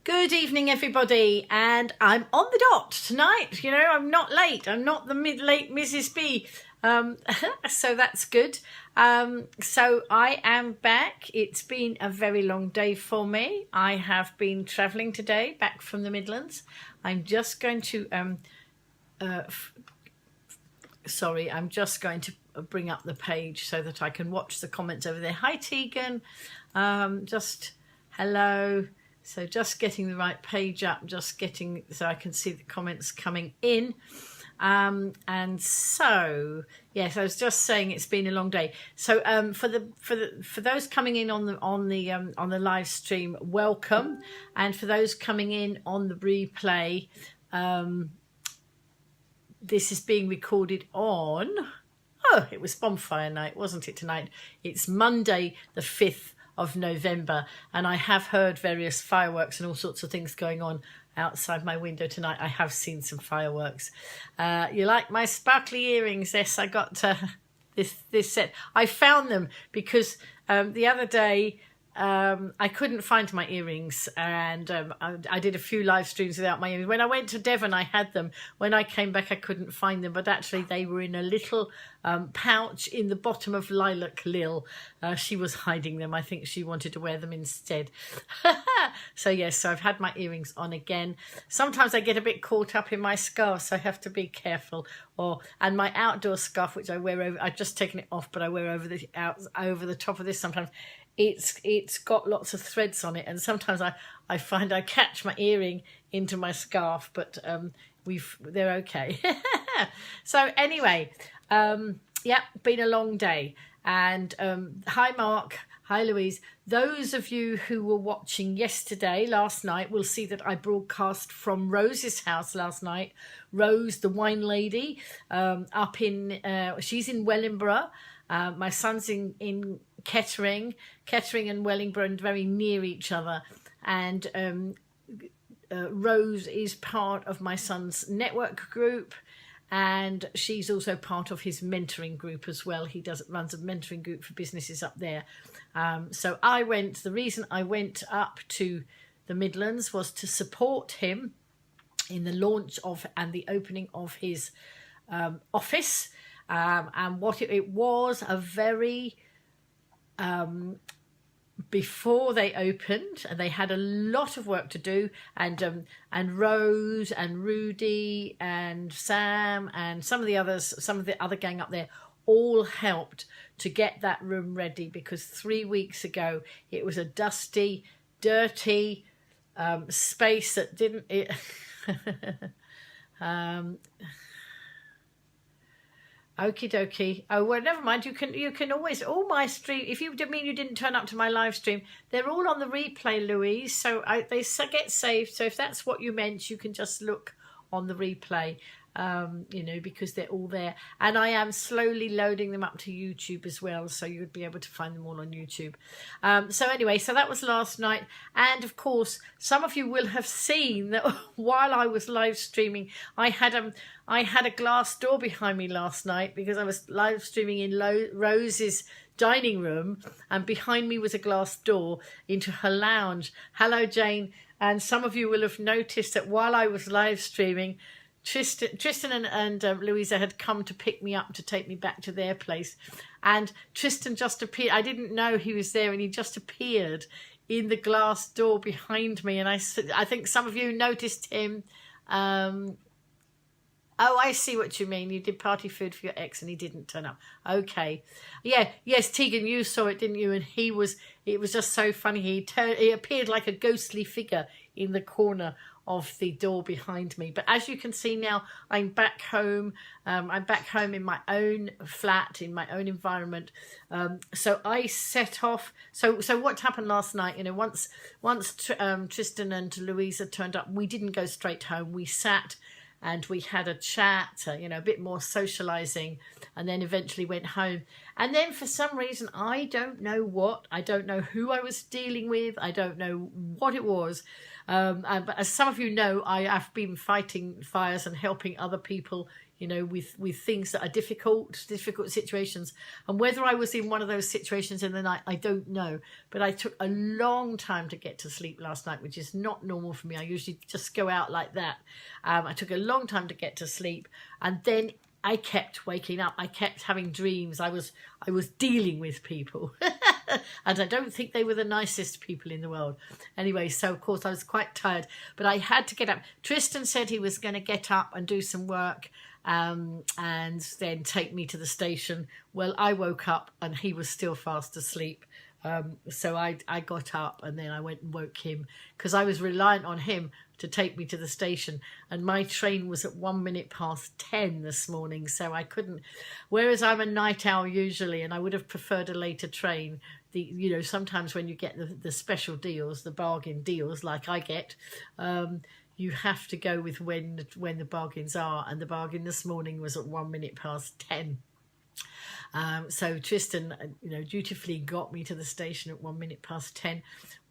Good evening, everybody, and I'm on the dot tonight. You know, I'm not late. I'm not the late Mrs. B. So that's good. So I am back. It's been a very long day for me. I have been travelling today, back from the Midlands. I'm just going to, sorry, I'm just going to bring up the page so that I can watch the comments over there. Hi, Tegan. Just hello. So just getting the right page up, just getting so I can see the comments coming in. And so yes, I was just saying it's been a long day. So for those coming in on the live stream, welcome, and for those coming in on the replay, this is being recorded on. Oh, it was bonfire night, wasn't it? Tonight it's Monday, the 5th of November, and I have heard various fireworks and all sorts of things going on outside my window tonight. I have seen some fireworks. You like my sparkly earrings? Yes, I got this set. I found them because the other day I couldn't find my earrings, and I did a few live streams without my earrings. When I went to Devon, I had them. When I came back, I couldn't find them, but actually they were in a little pouch in the bottom of Lilac Lil. She was hiding them. I think she wanted to wear them instead. So yes, so I've had my earrings on again. Sometimes I get a bit caught up in my scarf, so I have to be careful. And my outdoor scarf, which I wear over, I've just taken it off, but I wear over the top of this sometimes. It's got lots of threads on it, and sometimes I find I catch my earring into my scarf, but they're okay. So anyway, yeah, been a long day. And hi Mark, hi Louise. Those of you who were watching last night, will see that I broadcast from Rose's house last night. Rose, the wine lady, up in she's in Wellingborough. My son's in Kettering and Wellingborough, very near each other. And Rose is part of my son's network group, and she's also part of his mentoring group as well. He runs a mentoring group for businesses up there. So the reason I went up to the Midlands was to support him in the launch of and the opening of his office. And what it was a very before they opened, and they had a lot of work to do, and Rose and Rudy and Sam and some of the other gang up there all helped to get that room ready, because 3 weeks ago it was a dusty, dirty space that didn't Okie dokie. Oh, well, never mind. You can always, all my stream, if you didn't mean you didn't turn up to my live stream, they're all on the replay, Louise. So they get saved. So if that's what you meant, you can just look on the replay, because they're all there. And I am slowly loading them up to YouTube as well. So you would be able to find them all on YouTube. So anyway, so that was last night. And of course, some of you will have seen that while I was live streaming, I had a glass door behind me last night, because I was live streaming in Rose's dining room, and behind me was a glass door into her lounge. Hello, Jane. And some of you will have noticed that while I was live streaming, Tristan and Louisa had come to pick me up to take me back to their place. And Tristan just appeared. I didn't know he was there, and he just appeared in the glass door behind me. And I think some of you noticed him. Oh, I see what you mean. You did party food for your ex and he didn't turn up. Okay. Yeah. Yes, Tegan, you saw it, didn't you? And it was just so funny. He appeared like a ghostly figure in the corner of the door behind me. But as you can see now, I'm back home. I'm back home in my own flat, in my own environment. So I set off. So what happened last night? Once Tristan and Louisa turned up, we didn't go straight home. We sat and we had a chat, a bit more socializing, and then eventually went home. And then for some reason, I don't know who I was dealing with. I don't know what it was. But as some of you know, I have been fighting fires and helping other people, you know, with things that are difficult situations. And whether I was in one of those situations in the night, I don't know. But I took a long time to get to sleep last night, which is not normal for me. I usually just go out like that. I took a long time to get to sleep, and then I kept waking up. I kept having dreams. I was dealing with people. And I don't think they were the nicest people in the world. Anyway, so of course I was quite tired, but I had to get up. Tristan said he was going to get up and do some work and then take me to the station. Well, I woke up and he was still fast asleep. So I got up and then I went and woke him, because I was reliant on him to take me to the station, and my train was at 10 this morning, so I couldn't, whereas I'm a night owl usually, and I would have preferred a later train. You know, sometimes when you get the special deals, the bargain deals like I get, you have to go with when the bargains are, and the bargain this morning was at 10. So Tristan, you know, dutifully got me to the station at 10.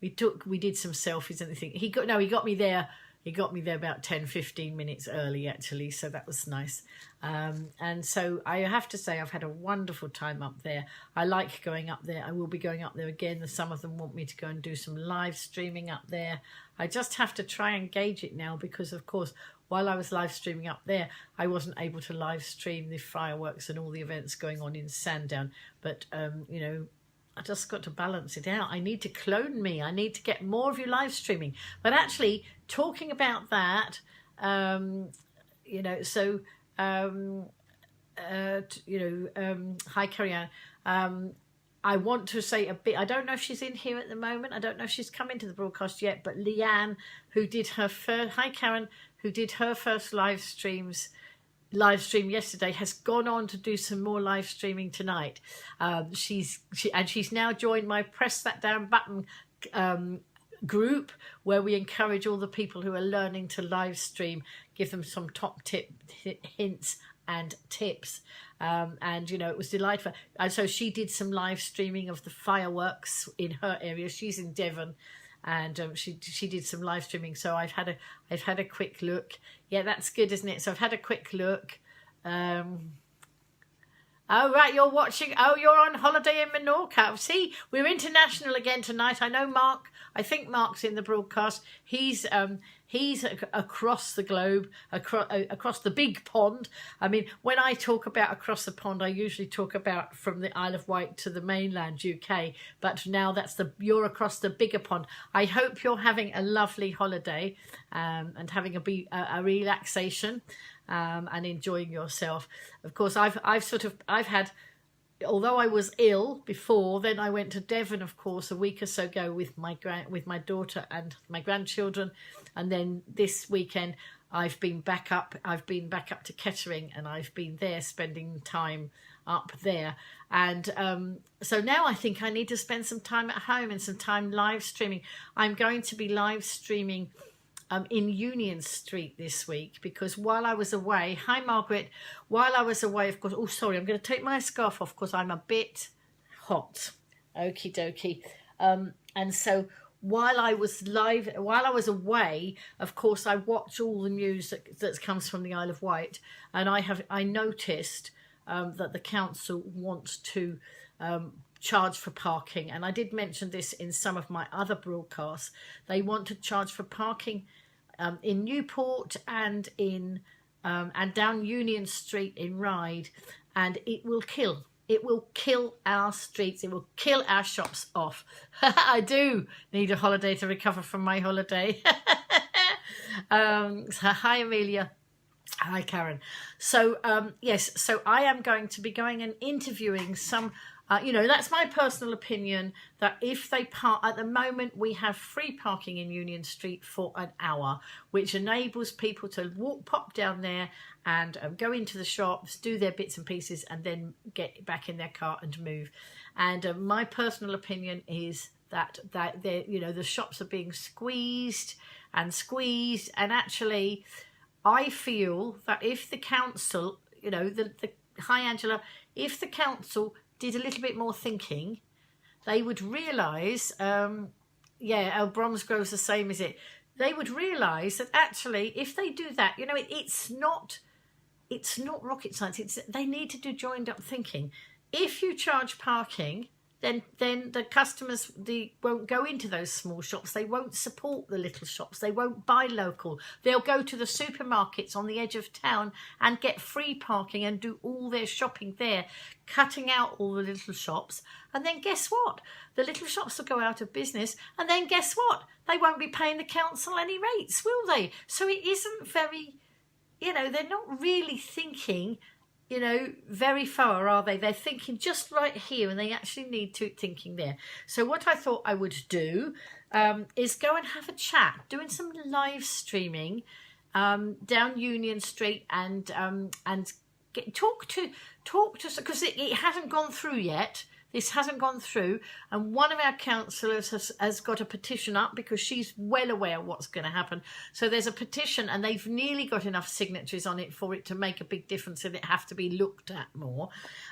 We did some selfies and everything. He got me there. He got me there about 10-15 minutes early, actually, so that was nice. And so I have to say I've had a wonderful time up there. I like going up there. I will be going up there again. Some of them want me to go and do some live streaming up there. I just have to try and gauge it now, because, of course, while I was live streaming up there, I wasn't able to live stream the fireworks and all the events going on in Sandown. But, you know, I just got to balance it out. I need to clone me. I need to get more of you live streaming. But actually, talking about that, you know, so, hi, Carrie Ann. I want to say a bit, I don't know if she's in here at the moment. I don't know if she's come into the broadcast yet, but Leanne, who did her first, hi Karen, who did her first live stream yesterday, has gone on to do some more live streaming tonight. She's now joined my Press That Down Button group, where we encourage all the people who are learning to live stream, give them some top hints and tips. And, you know, it was delightful. And so she did some live streaming of the fireworks in her area. She's in Devon. And she did some live streaming, so I've had a quick look. Yeah, that's good, isn't it? So I've had a quick look. Oh, right, you're watching. Oh, you're on holiday in Menorca. See, we're international again tonight. I know Mark. I think Mark's in the broadcast. He's across the globe, across the big pond. I mean, when I talk about across the pond, I usually talk about from the Isle of Wight to the mainland UK. But now you're across the bigger pond. I hope you're having a lovely holiday and having a relaxation. And enjoying yourself. Of course, I've had, although I was ill before, then I went to Devon, of course, a week or so ago with my daughter and my grandchildren, and then this weekend I've been back up to Kettering, and I've been there spending time up there, and so now I think I need to spend some time at home and some time live streaming. I'm going to be live streaming in Union Street this week, because while I was away, hi Margaret, while I was away, of course, oh sorry, I'm going to take my scarf off because I'm a bit hot. Okie dokie. And so while I was away, of course, I watch all the news that comes from the Isle of Wight, and I noticed that the council wants to charge for parking, and I did mention this in some of my other broadcasts. They want to charge for parking in Newport and and down Union Street in Ryde, and it will kill our streets. It will kill our shops off. I do need a holiday to recover from my holiday. So hi Amelia. Hi Karen. So yes, so I am going to be going and interviewing some you know, that's my personal opinion, that if they park, at the moment we have free parking in Union Street for an hour, which enables people to pop down there and go into the shops, do their bits and pieces, and then get back in their car and move. And my personal opinion is that you know, the shops are being squeezed, and actually I feel that if the council, you know, hi Angela, if the council did a little bit more thinking, they would realise, Bromsgrove's the same as it, they would realise that actually if they do that, you know, it's not it's not rocket science. They need to do joined up thinking. If you charge parking, then the customers won't go into those small shops. They won't support the little shops. They won't buy local. They'll go to the supermarkets on the edge of town and get free parking and do all their shopping there, cutting out all the little shops. And then guess what? The little shops will go out of business. And then guess what? They won't be paying the council any rates, will they? So it isn't very, they're not really thinking very far, are they? They're thinking just right here, and they actually need to thinking there. So what I thought I would do is go and have a chat, doing some live streaming down Union Street, and talk to because it hasn't gone through yet. This hasn't gone through, and one of our councillors has got a petition up because she's well aware of what's going to happen. So there's a petition, and they've nearly got enough signatures on it for it to make a big difference, and it have to be looked at more.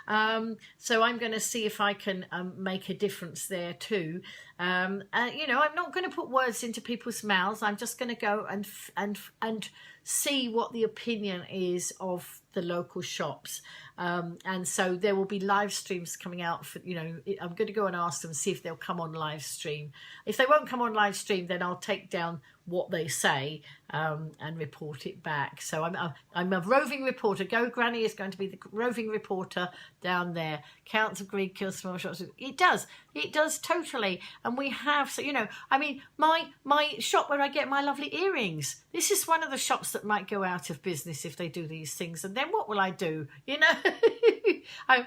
So I'm going to see if I can make a difference there too. I'm not going to put words into people's mouths. I'm just going to go and see what the opinion is of the local shops. And so there will be live streams coming out for, I'm going to go and ask them, see if they'll come on live stream. If they won't come on live stream, then I'll take down what they say and report it back. So I'm a roving reporter. Go Granny is going to be the roving reporter down there. Counts of Greed kills small shops. It does totally. And we have, so my shop where I get my lovely earrings, this is one of the shops that might go out of business if they do these things. And then what will I do?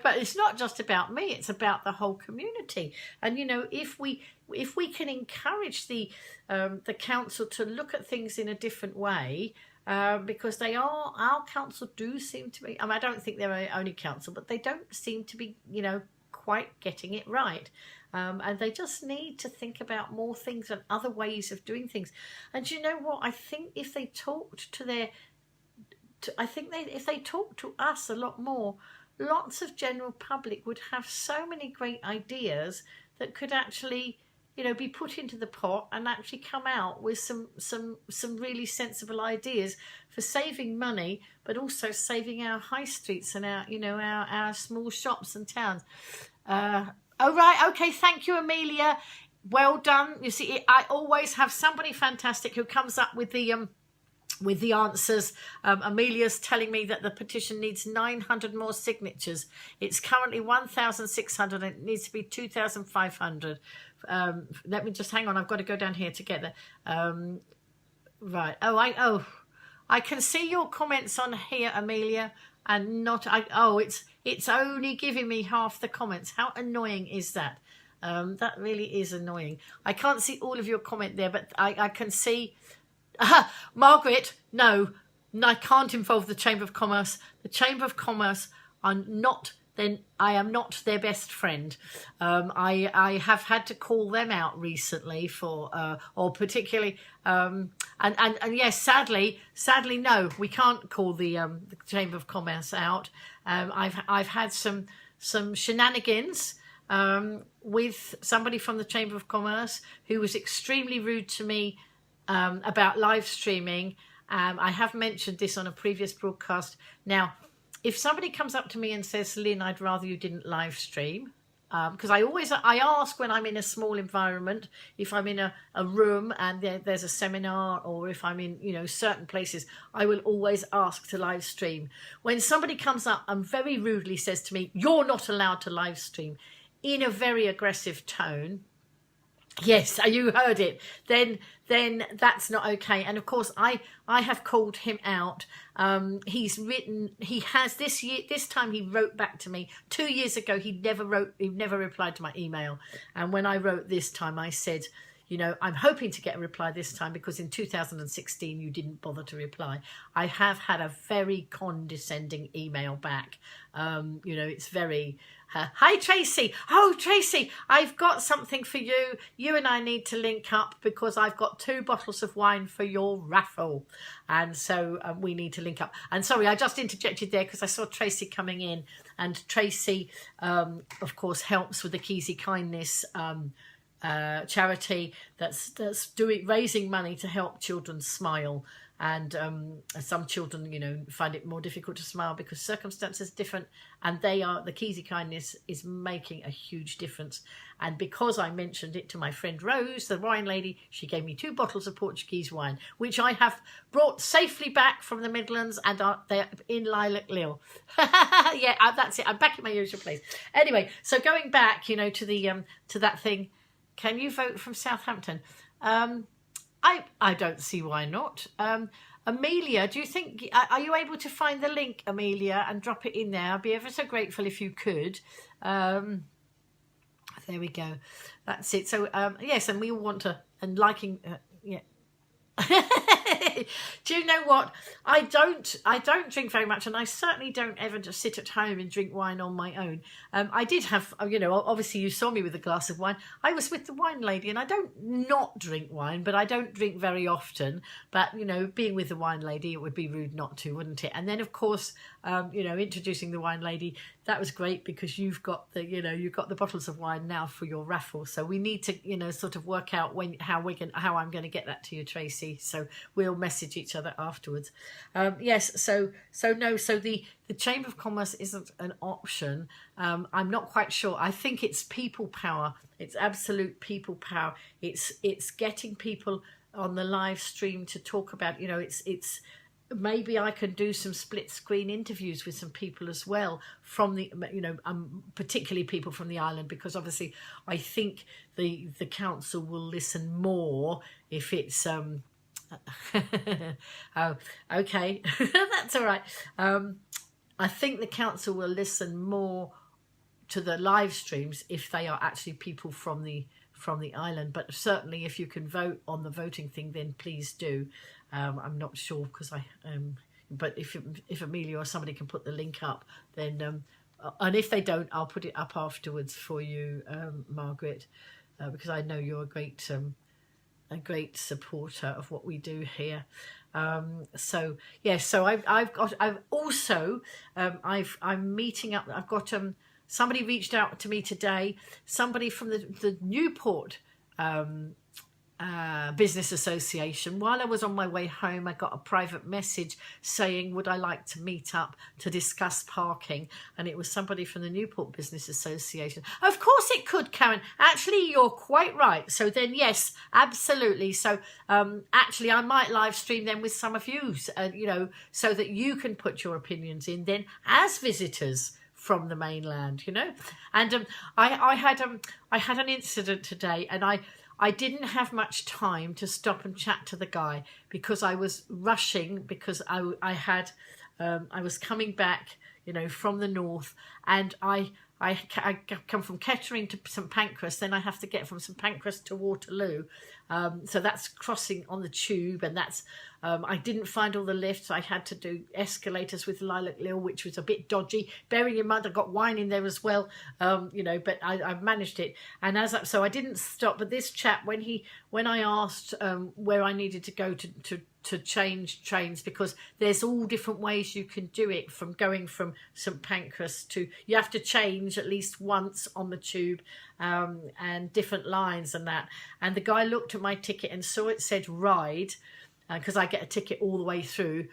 But it's not just about me, it's about the whole community. And if we can encourage the council to look at things in a different way, because our council do seem to be, I don't think they're our only council, but they don't seem to be quite getting it right. And they just need to think about more things and other ways of doing things. And you know what? I think if they talked if they talked to us a lot more, lots of general public would have so many great ideas that could actually, be put into the pot and actually come out with some really sensible ideas for saving money, but also saving our high streets and our small shops and towns. Right, okay, thank you, Amelia. Well done. You see, I always have somebody fantastic who comes up with the answers. Amelia's telling me that the petition needs 900 more signatures. It's currently 1,600 and it needs to be 2,500. Let me just hang on. I've got to go down here to get the... right. I can see your comments on here, Amelia, and not... It's only giving me half the comments. How annoying is that? That really is annoying. I can't see all of your comment there, but I can see... Margaret, no, I can't involve the Chamber of Commerce. The Chamber of Commerce are not, then I am not their best friend. I have had to call them out recently for, or particularly, and yes, sadly, no, we can't call the Chamber of Commerce out. I've had some shenanigans with somebody from the Chamber of Commerce who was extremely rude to me about live streaming. I have mentioned this on a previous broadcast. Now, if somebody comes up to me and says, Lynn, I'd rather you didn't live stream, because I ask when I'm in a small environment, if I'm in a room and there's a seminar, or if I'm in certain places, I will always ask to live stream. When somebody comes up and very rudely says to me, you're not allowed to live stream, in a very aggressive tone, yes, you heard it, then that's not okay. And of course I have called him out. This time he wrote back to me. 2 years ago he never replied to my email, and when I wrote this time I said, I'm hoping to get a reply this time, because in 2016 you didn't bother to reply. I have had a very condescending email back. It's very... hi Tracy. Oh Tracy, I've got something for you. You and I need to link up because I've got 2 bottles of wine for your raffle, and so we need to link up. And sorry, I just interjected there because I saw Tracy coming in, and Tracy of course helps with the Keysy Kindness charity that's raising money to help children smile. and some children, you know, find it more difficult to smile because circumstances are different, and the Keysy Kindness is making a huge difference. And because I mentioned it to my friend Rose, the wine lady, she gave me 2 bottles of Portuguese wine, which I have brought safely back from the Midlands, and they're in Lilac Lil. Yeah, that's it. I'm back in my usual place. Anyway, so going back, you know, to the to that thing, can you vote from Southampton? I don't see why not. Amelia, do you think, are you able to find the link, Amelia, and drop it in there? I'd be ever so grateful if you could. There we go. That's it. So, yes, and we all want to, and liking, yeah. Do you know what? I don't drink very much, and I certainly don't ever just sit at home and drink wine on my own. I did have, you know, obviously you saw me with a glass of wine. I was with the wine lady, and I don't not drink wine, but I don't drink very often. But, you know, being with the wine lady, it would be rude not to, wouldn't it? And then, of course, you know, introducing the wine lady, that was great because you've got the, you know, you've got the bottles of wine now for your raffle. So we need to, you know, sort of work out how I'm going to get that to you, Tracy. So we'll message each other afterwards. Yes. So the Chamber of Commerce isn't an option. I'm not quite sure. I think it's people power. It's absolute people power. It's getting people on the live stream to talk about, you know, it's maybe I can do some split screen interviews with some people as well from the, you know, particularly people from the island, because obviously I think the council will listen more if it's oh, okay. That's all right. I think the council will listen more to the live streams if they are actually people from the island, but certainly if you can vote on the voting thing, then please do. I'm not sure because but if Amelia or somebody can put the link up, then and if they don't, I'll put it up afterwards for you, Margaret, because I know you're a great supporter of what we do here. So yes, so I'm meeting up. I've got somebody reached out to me today. Somebody from the Newport Business Association. While I was on my way home, I got a private message saying, would I like to meet up to discuss parking? And it was somebody from the Newport Business Association. Of course it could, Karen. Actually, you're quite right. So then, yes, absolutely. So actually, I might live stream them with some of you, you know, so that you can put your opinions in then as visitors from the mainland, you know. And I had an incident today, and I didn't have much time to stop and chat to the guy because I was rushing, because I was coming back, you know, from the north, and I come from Kettering to St Pancras, then I have to get from St Pancras to Waterloo. So that's crossing on the tube, and that's I didn't find all the lifts. I had to do escalators with Lilac Lil, which was a bit dodgy. Bearing in mind I got wine in there as well, you know, but I managed it. And so I didn't stop. But this chap, when I asked where I needed to go to change trains, because there's all different ways you can do it, from going from St Pancras to, you have to change at least once on the tube, and different lines and that. And the guy looked at my ticket and saw it said ride, because I get a ticket all the way through.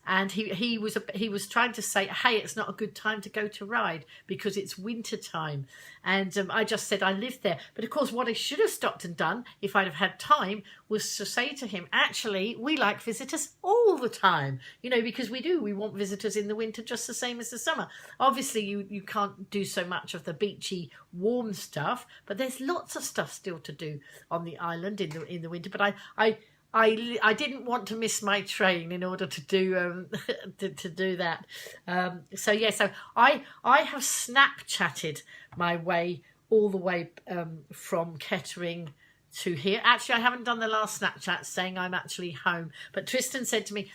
And he was trying to say, hey, it's not a good time to go to ride because it's winter time. And I just said I lived there. But of course, what I should have stopped and done if I'd have had time was to say to him, actually, we like visitors all the time, you know, because we want visitors in the winter just the same as the summer. Obviously, you can't do so much of the beachy, warm stuff, but there's lots of stuff still to do on the island in the winter. But I didn't want to miss my train in order to do to do that. So yeah, so I have Snapchatted my way all the way from Kettering to here. Actually, I haven't done the last Snapchat saying I'm actually home. But Tristan said to me,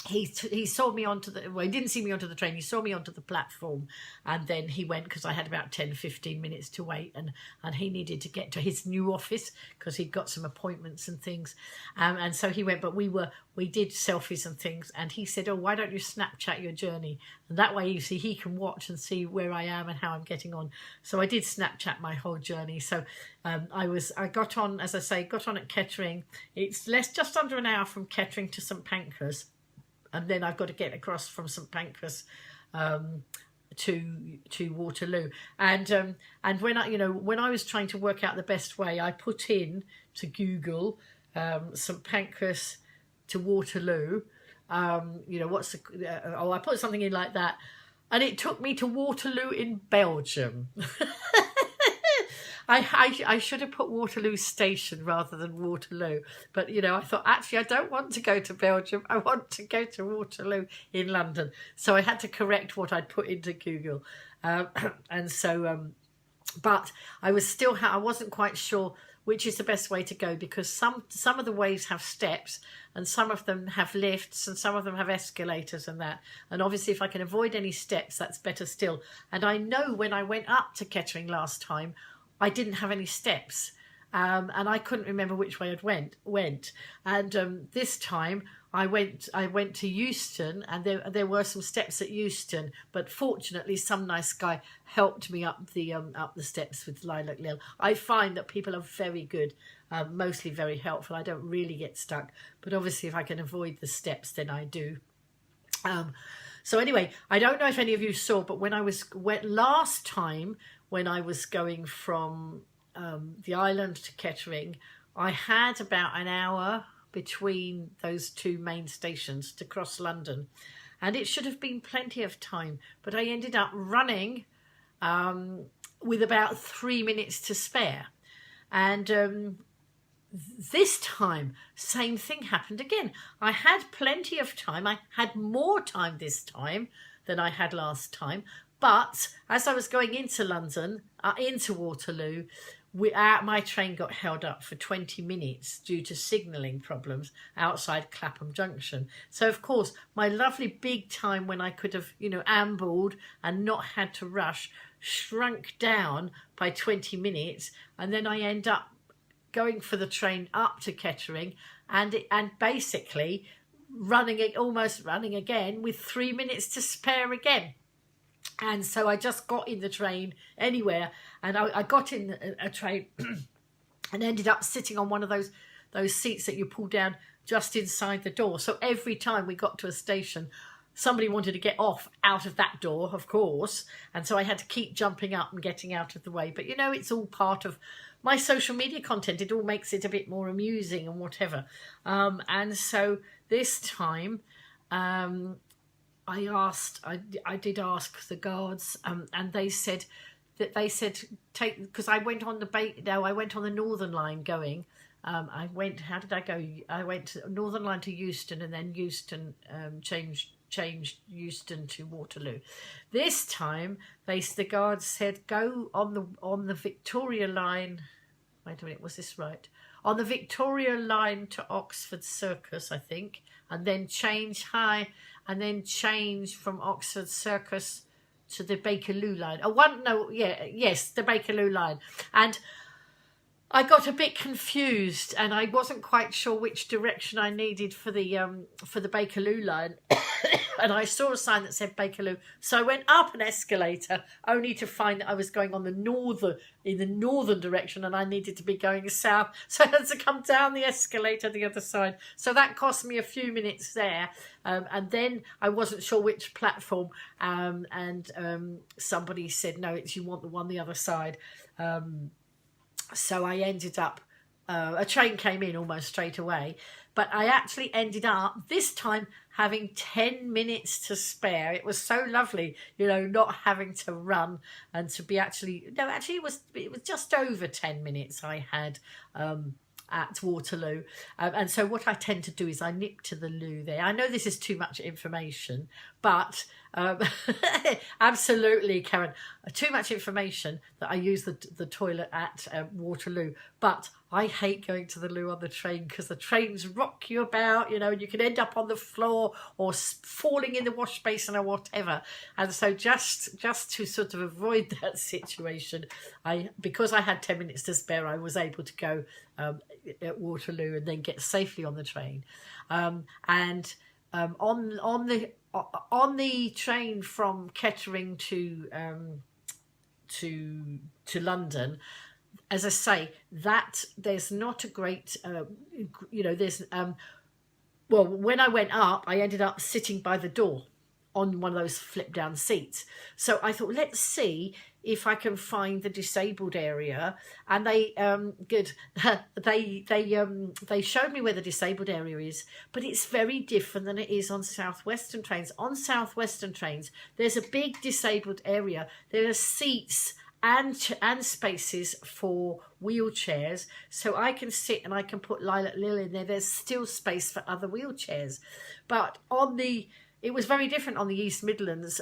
he saw me onto the, well, he didn't see me onto the train, he saw me onto the platform, and then he went, because I had about 10-15 minutes to wait, and he needed to get to his new office because he'd got some appointments and things, and so he went, but we did selfies and things, and he said, oh, why don't you Snapchat your journey, and that way, you see, he can watch and see where I am and how I'm getting on. So I did Snapchat my whole journey. So I got on, as I say, got on at Kettering. It's just under an hour from Kettering to St Pancras. And then I've got to get across from St Pancras to Waterloo. And when I was trying to work out the best way, I put in to Google St Pancras to Waterloo. I put something in like that, and it took me to Waterloo in Belgium. I should have put Waterloo Station rather than Waterloo. But, I thought, actually, I don't want to go to Belgium. I want to go to Waterloo in London. So I had to correct what I'd put into Google. And so, but I was still, I wasn't quite sure which is the best way to go, because some of the ways have steps, and some of them have lifts, and some of them have escalators and that. And obviously, if I can avoid any steps, that's better still. And I know when I went up to Kettering last time, I didn't have any steps, and I couldn't remember which way I'd went. And this time I went to Euston, and there were some steps at Euston, but fortunately some nice guy helped me up the steps with Lilac Lil. I find that people are very good, mostly very helpful. I don't really get stuck, but obviously if I can avoid the steps, then I do. So anyway, I don't know if any of you saw, but when last time, when I was going from the island to Kettering, I had about an hour between those two main stations to cross London. And it should have been plenty of time, but I ended up running with about 3 minutes to spare. And this time, same thing happened again. I had plenty of time. I had more time this time than I had last time. But as I was going into London, into Waterloo, my train got held up for 20 minutes due to signalling problems outside Clapham Junction. So, of course, my lovely big time when I could have, ambled and not had to rush, shrunk down by 20 minutes. And then I end up going for the train up to Kettering and basically almost running again with 3 minutes to spare again. And so I just got in the train anywhere, and I got in a train and ended up sitting on one of those seats that you pull down just inside the door. So every time we got to a station, somebody wanted to get off out of that door, of course. And so I had to keep jumping up and getting out of the way. But, it's all part of my social media content. It all makes it a bit more amusing and whatever. And so this time, I did ask the guards, and they said take, because I went on the Northern Line going. How did I go? I went to Northern Line to Euston, and then Euston changed Euston to Waterloo. This time the guards said go on the Victoria Line. Wait a minute, was this right? On the Victoria Line to Oxford Circus, I think, and then change from Oxford Circus to the Bakerloo line. The Bakerloo line. And I got a bit confused, and I wasn't quite sure which direction I needed for the Bakerloo line. And I saw a sign that said Bakerloo, so I went up an escalator, only to find that I was going in the northern direction, and I needed to be going south, so I had to come down the escalator the other side. So that cost me a few minutes there, and then I wasn't sure which platform, and somebody said, no, you want the one the other side. So I ended up, a train came in almost straight away, but I actually ended up this time having 10 minutes to spare. It was so lovely, not having to run, and to be it was just over 10 minutes I had at Waterloo. And so what I tend to do is I nip to the loo there. I know this is too much information, but absolutely, Karen, too much information that I use the toilet at Waterloo. But I hate going to the loo on the train because the trains rock you about, you know, and you can end up on the floor or falling in the wash basin or whatever. And so just to sort of avoid that situation, because I had 10 minutes to spare, I was able to go at Waterloo and then get safely on the train. On the train from Kettering to London, as I say, that there's not a great, you know, there's, well, when I went up, I ended up sitting by the door on one of those flip down seats. So I thought, let's see if I can find the disabled area. And they, they showed me where the disabled area is, but it's very different than it is on Southwestern trains. On Southwestern trains, there's a big disabled area. There are seats and spaces for wheelchairs, so I can sit and I can put Lilac Lil in there. There's still space for other wheelchairs, but it was very different on the East Midlands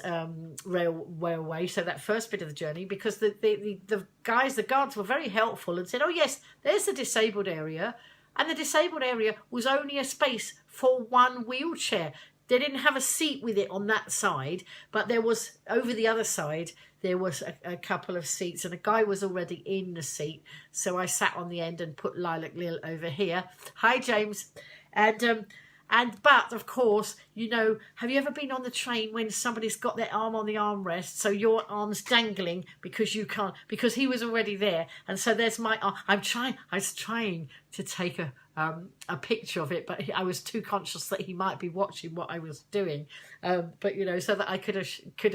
railway, so that first bit of the journey, because the guards were very helpful and said, oh yes, there's the disabled area, and the disabled area was only a space for one wheelchair. They didn't have a seat with it on that side, but there was, over the other side, there was a couple of seats, and a guy was already in the seat. So I sat on the end and put Lilac Lil over here. Hi, James. But of course, you know, have you ever been on the train when somebody's got their arm on the armrest, so your arm's dangling because you can't, because he was already there, and so there's my arm. I was trying to take a picture of it, but I was too conscious that he might be watching what I was doing. But you know, so that I could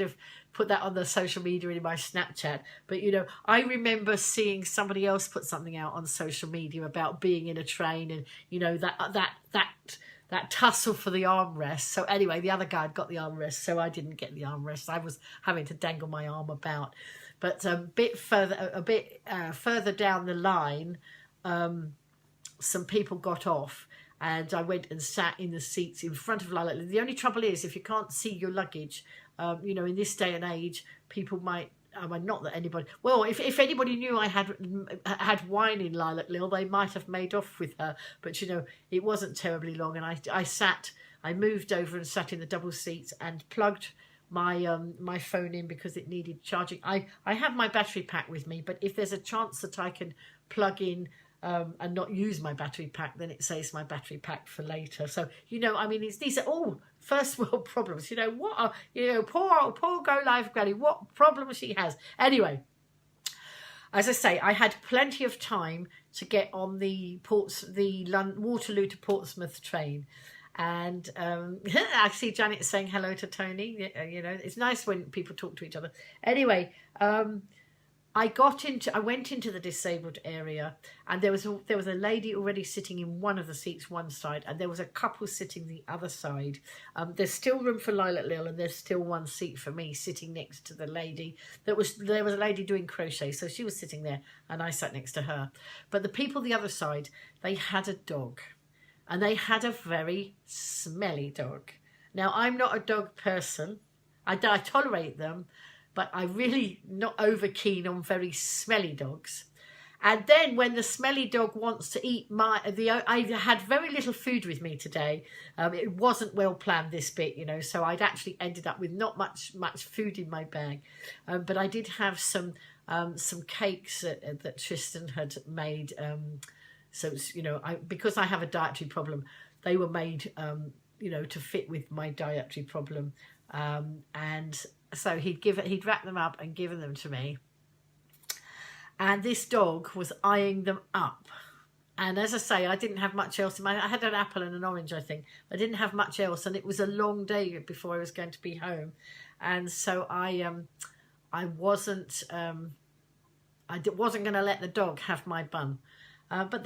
have put that on the social media in my Snapchat. But you know, I remember seeing somebody else put something out on social media about being in a train, and you know, that tussle for the armrest. So anyway, the other guy had got the armrest, so I didn't get the armrest. I was having to dangle my arm about. But a bit further down the line, some people got off, and I went and sat in the seats in front of Lilac. The only trouble is, if you can't see your luggage, you know, in this day and age, people might, not that anybody, well, if anybody knew I had wine in Lilac Lil, they might have made off with her. But you know, it wasn't terribly long, and I moved over and sat in the double seats and plugged my my phone in because it needed charging. I have my battery pack with me, but if there's a chance that I can plug in and not use my battery pack, then it saves my battery pack for later. So you know, I mean, these are all first world problems. You know, what are, you know, poor Go Live Granny, what problems she has. Anyway, as I say, I had plenty of time to get on the Waterloo to Portsmouth train. And I see Janet saying hello to Tony. You know, it's nice when people talk to each other. Anyway, I went into the disabled area, and there was a lady already sitting in one of the seats one side, and there was a couple sitting the other side. There's still room for Lilac Lil, and there's still one seat for me sitting next to the lady. There was a lady doing crochet, so she was sitting there, and I sat next to her. But the people the other side, they had a dog, and they had a very smelly dog. Now, I'm not a dog person. I tolerate them, but I'm really not over keen on very smelly dogs. And then when the smelly dog wants to eat I had very little food with me today. It wasn't well planned, this bit, you know, so I'd actually ended up with not much food in my bag. But I did have some cakes that Tristan had made. So, you know, because I have a dietary problem, they were made, you know, to fit with my dietary problem. And so he'd wrapped them up and given them to me. And this dog was eyeing them up. And as I say, I didn't have much else. I had an apple and an orange, I think. I didn't have much else, and it was a long day before I was going to be home. And so I wasn't going to let the dog have my bun. But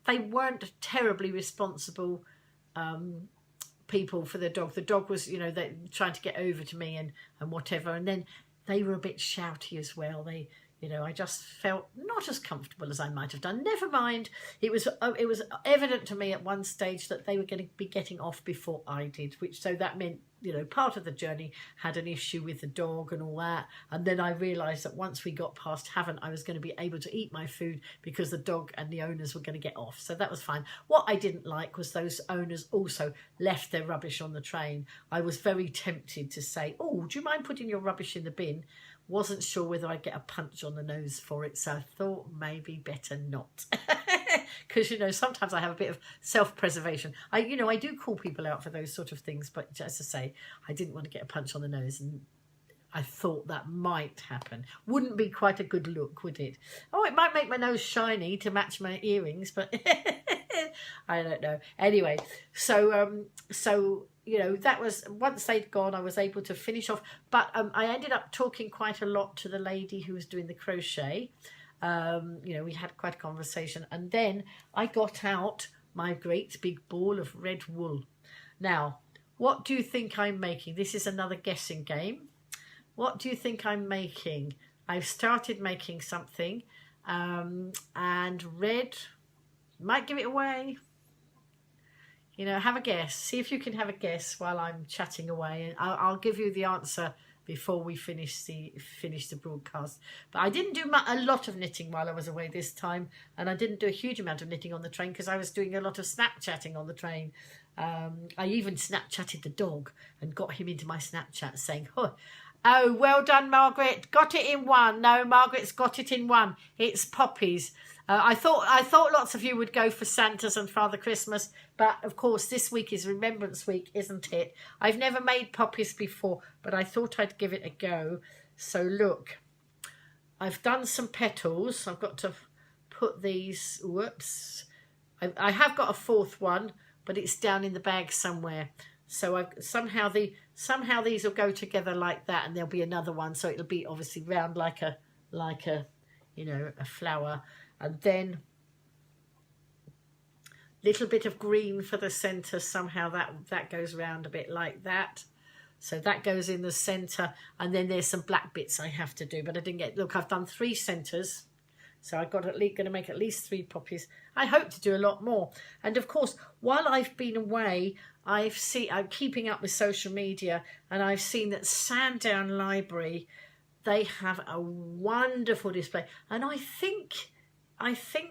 they weren't terribly responsible people for the dog. The dog was, you know, they trying to get over to me and whatever. And then they were a bit shouty as well. They, You know, I just felt not as comfortable as I might have done. Never mind, it was evident to me at one stage that they were going to be getting off before I did, which so that meant, you know, part of the journey had an issue with the dog and all that. And then I realised that once we got past Havant, I was going to be able to eat my food because the dog and the owners were going to get off. So that was fine. What I didn't like was those owners also left their rubbish on the train. I was very tempted to say, oh, do you mind putting your rubbish in the bin? Wasn't sure whether I'd get a punch on the nose for it, so I thought maybe better not. Because, you know, sometimes I have a bit of self-preservation. I do call people out for those sort of things, but as I say, I didn't want to get a punch on the nose, and I thought that might happen. Wouldn't be quite a good look, would it? Oh, it might make my nose shiny to match my earrings, but I don't know. Anyway, so you know, that was, once they'd gone, I was able to finish off. But I ended up talking quite a lot to the lady who was doing the crochet. You know, we had quite a conversation. And then I got out my great big ball of red wool. Now, what do you think I'm making? This is another guessing game. What do you think I'm making? I've started making something. And red, might give it away. You know, have a guess. See if you can have a guess while I'm chatting away. And I'll give you the answer before we finish the broadcast. But I didn't do a lot of knitting while I was away this time. And I didn't do a huge amount of knitting on the train because I was doing a lot of Snapchatting on the train. I even Snapchatted the dog and got him into my Snapchat saying, oh, well done, Margaret. Got it in one. No, Margaret's got it in one. It's poppies. I thought lots of you would go for Santa's and Father Christmas, but of course this week is Remembrance Week, isn't it? I've never made poppies before, but I thought I'd give it a go. So look, I've done some petals. I've got to put these, whoops. I have got a fourth one, but it's down in the bag somewhere. So somehow these will go together like that, and there'll be another one. So it'll be obviously round like a you know, a flower. And then little bit of green for the centre. Somehow that goes round a bit like that. So that goes in the centre. And then there's some black bits I have to do. But I didn't get... Look, I've done 3 centres. So I've got going to make at least 3 poppies. I hope to do a lot more. And of course, while I've been away, I'm keeping up with social media. And I've seen that Sandown Library, they have a wonderful display. And I think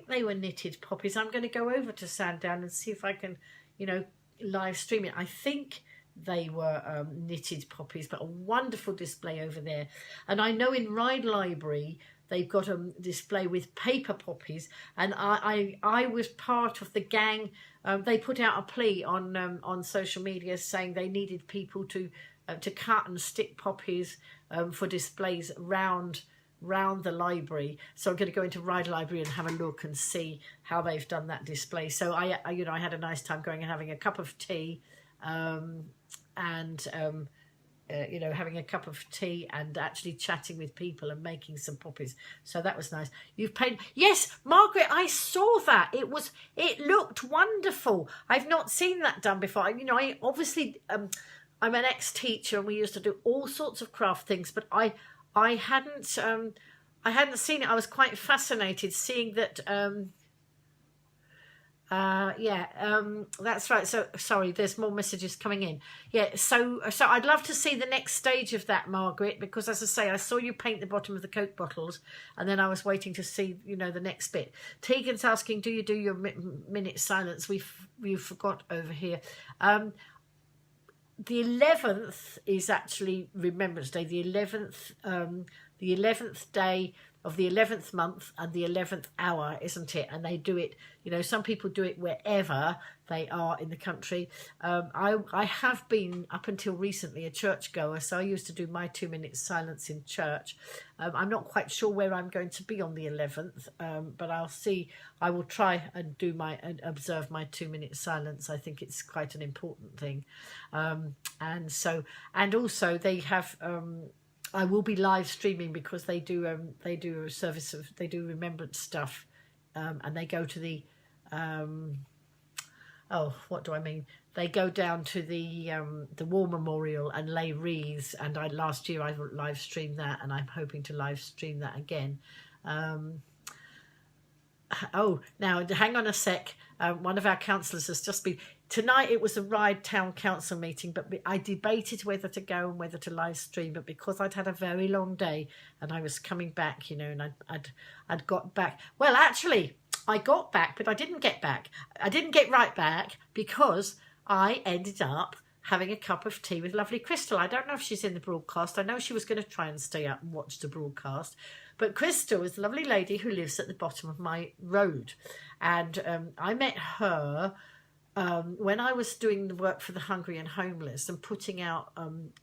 they were knitted poppies. I'm going to go over to Sandown and see if I can, you know, live stream it. I think they were knitted poppies, but a wonderful display over there. And I know in Ryde Library, they've got a display with paper poppies. And I was part of the gang. They put out a plea on social media saying they needed people to cut and stick poppies for displays round the library. So I'm going to go into Ryde Library and have a look and see how they've done that display. So I had a nice time going and having a cup of tea, having a cup of tea and actually chatting with people and making some poppies. So that was nice. You've paid... Yes, Margaret, I saw that. It looked wonderful. I've not seen that done before. You know, I obviously... I'm an ex-teacher and we used to do all sorts of craft things, but I hadn't seen it. I was quite fascinated seeing that. That's right. So sorry, there's more messages coming in. Yeah, so I'd love to see the next stage of that, Margaret, because as I say, I saw you paint the bottom of the Coke bottles, and then I was waiting to see, you know, the next bit. Tegan's asking, do you do your minute silence? We forgot over here. The 11th is actually Remembrance Day. The 11th day of the 11th month and the 11th hour, isn't it? And they do it, you know, some people do it wherever they are in the country. I have been, up until recently, a churchgoer, so I used to do my 2 minutes silence in church. I'm not quite sure where I'm going to be on the 11th, but I'll see. I will try and observe my 2 minute silence. I think it's quite an important thing. And also they have... I will be live streaming because they do a service they do remembrance stuff, and they go to the oh, what do I mean? They go down to the War Memorial and lay wreaths, and last year I live streamed that, and I'm hoping to live stream that again. Oh, now hang on a sec. One of our councillors has just been tonight. It was a Ryde Town Council meeting, but I debated whether to go and whether to live stream. But because I'd had a very long day and I was coming back, you know, and I'd got back. Well, actually, I got back, but I didn't get back. I didn't get right back because I ended up having a cup of tea with lovely Crystal. I don't know if she's in the broadcast. I know she was going to try and stay up and watch the broadcast. But Crystal is the lovely lady who lives at the bottom of my road. And I met her when I was doing the work for the hungry and homeless and putting out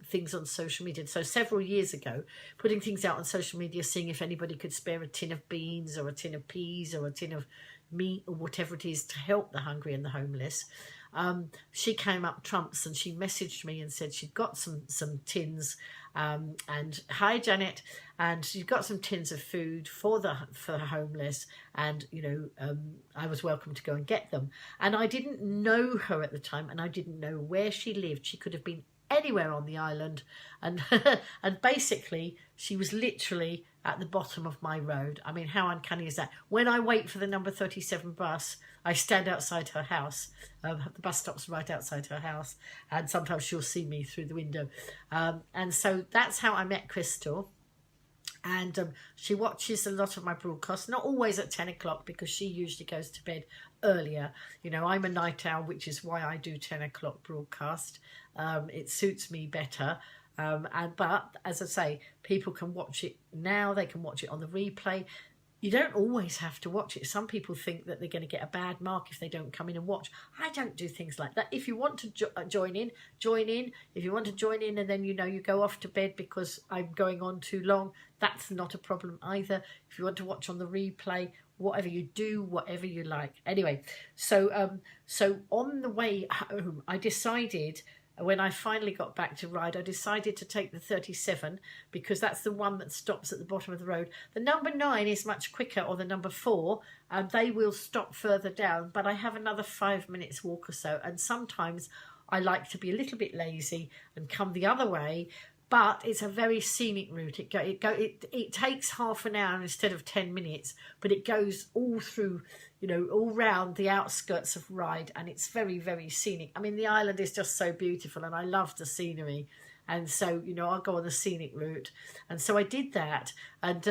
things on social media. So several years ago, putting things out on social media, seeing if anybody could spare a tin of beans or a tin of peas or a tin of meat or whatever it is to help the hungry and the homeless. She came up trumps and she messaged me and said she'd got some tins and hi Janet, and she'd got some tins of food for the homeless, and you know I was welcome to go and get them. And I didn't know her at the time, and I didn't know where she lived. She could have been anywhere on the island, and and basically she was literally at the bottom of my road. I mean, how uncanny is that? When I wait for the number 37 bus, I stand outside her house. The bus stop's right outside her house, and sometimes she'll see me through the window. And so that's how I met Crystal. And she watches a lot of my broadcasts, not always at 10 o'clock because she usually goes to bed earlier. You know, I'm a night owl, which is why I do 10 o'clock broadcast. It suits me better. But as I say, people can watch it now. They can watch it on the replay. You don't always have to watch it. Some people think that they're going to get a bad mark if they don't come in and watch. I don't do things like that. If you want to join in, join in. If you want to join in and then, you know, you go off to bed because I'm going on too long, that's not a problem either. If you want to watch on the replay, whatever you do, whatever you like. Anyway, so on the way home, I decided, when I finally got back to Ryde, I decided to take the 37 because that's the one that stops at the bottom of the road. The number 9 is much quicker, or the number 4, and they will stop further down, but I have another 5 minutes walk or so, and sometimes I like to be a little bit lazy and come the other way. But it's a very scenic route. It takes half an hour instead of 10 minutes, but it goes all through, you know, all round the outskirts of Ryde, and it's very, very scenic. I mean, the island is just so beautiful, and I love the scenery. And so, you know, I'll go on the scenic route. And so I did that, and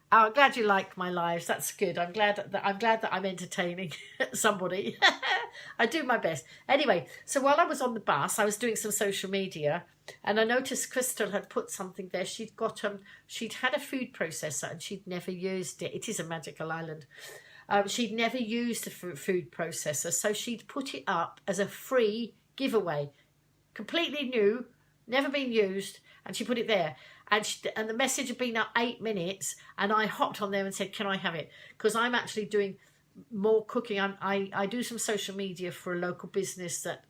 I'm glad you like my lives. That's good. I'm glad that I'm entertaining somebody. I do my best. Anyway, so while I was on the bus, I was doing some social media, and I noticed Crystal had put something there. She'd had a food processor and she'd never used it. It is a magical island. She'd never used a food processor, so she'd put it up as a free giveaway, completely new, never been used, and she put it there. And the message had been up 8 minutes, and I hopped on there and said, can I have it? Because I'm actually doing more cooking. I do some social media for a local business that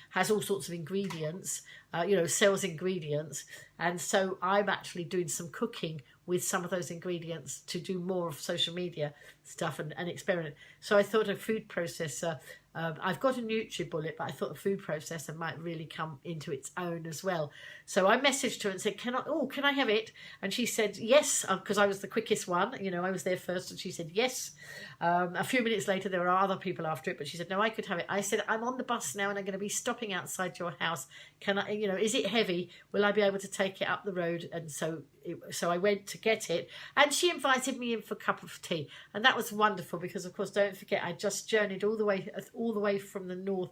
has all sorts of ingredients, you know, sells ingredients. And so I'm actually doing some cooking with some of those ingredients to do more of social media stuff and experiment. So I thought a food processor, I've got a NutriBullet, but I thought a food processor might really come into its own as well. So I messaged her and said, can I have it? And she said yes, because I was the quickest one. You know, I was there first, and she said yes. A few minutes later, there were other people after it, but she said, no, I could have it. I said, I'm on the bus now and I'm going to be stopping outside your house. Can I, you know, is it heavy? Will I be able to take it up the road? And so I went to get it, and she invited me in for a cup of tea, and that was wonderful because, of course, don't forget, I just journeyed all the way from the north.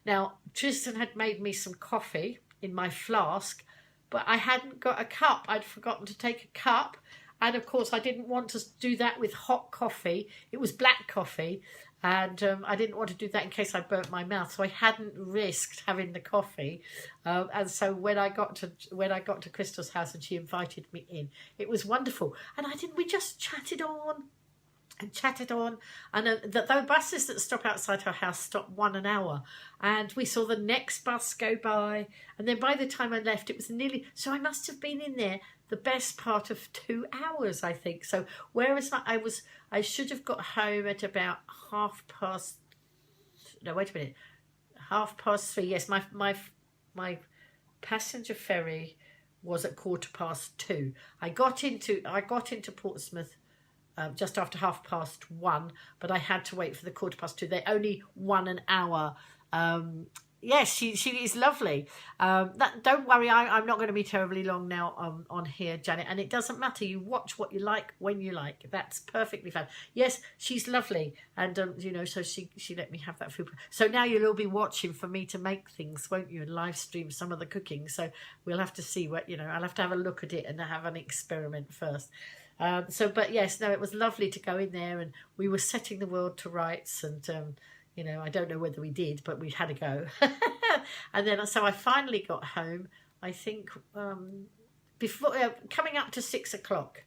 Now Tristan had made me some coffee in my flask, but I hadn't got a cup. I'd forgotten to take a cup, and of course I didn't want to do that with hot coffee. It was black coffee, and I didn't want to do that in case I burnt my mouth, so I hadn't risked having the coffee. And so when I got to Crystal's house and she invited me in, it was wonderful. And we just chatted on and chatted on, and the buses that stop outside her house stop 1 an hour, and we saw the next bus go by, and then by the time I left, it was nearly, so I must have been in there the best part of 2 hours, I think. So whereas I should have got home at about 3:30. No, wait a minute, 3:30. Yes, my passenger ferry was at 2:15. I got into Portsmouth just after 1:30, but I had to wait for the 2:15. They only won an hour. Yes, she is lovely. Don't worry, I'm not going to be terribly long now on here, Janet. And it doesn't matter. You watch what you like when you like. That's perfectly fine. Yes, she's lovely. And, you know, so she let me have that food. So now you'll all be watching for me to make things, won't you? And live stream some of the cooking. So we'll have to see what, you know, I'll have to have a look at it and have an experiment first. But yes, no, it was lovely to go in there, and we were setting the world to rights, and you know, I don't know whether we did, but we had a go. And then, so I finally got home, I think, before coming up to 6 o'clock.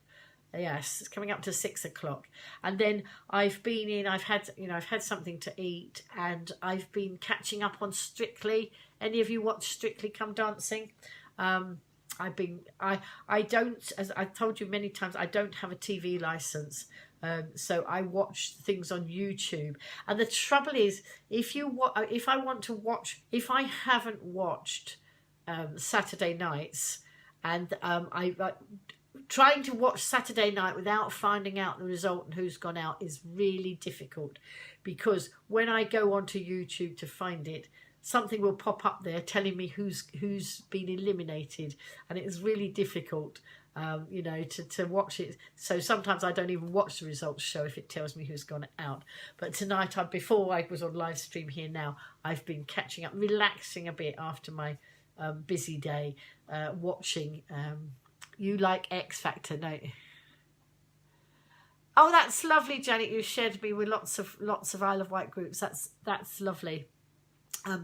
Yes, it's coming up to 6 o'clock. And then I've had something to eat, and I've been catching up on Strictly. Any of you watch Strictly Come Dancing? I don't, as I've told you many times, I don't have a TV license. So I watch things on YouTube, and the trouble is, if I haven't watched Saturday nights, and trying to watch Saturday night without finding out the result and who's gone out is really difficult, because when I go onto YouTube to find it, something will pop up there telling me who's been eliminated, and it is really difficult. You know, to watch it. So sometimes I don't even watch the results show if it tells me who's gone out. But tonight, before I was on live stream here now, I've been catching up, relaxing a bit after my busy day, watching. You like X Factor, don't you? Oh, that's lovely, Janet. You shared me with lots of Isle of Wight groups. That's lovely.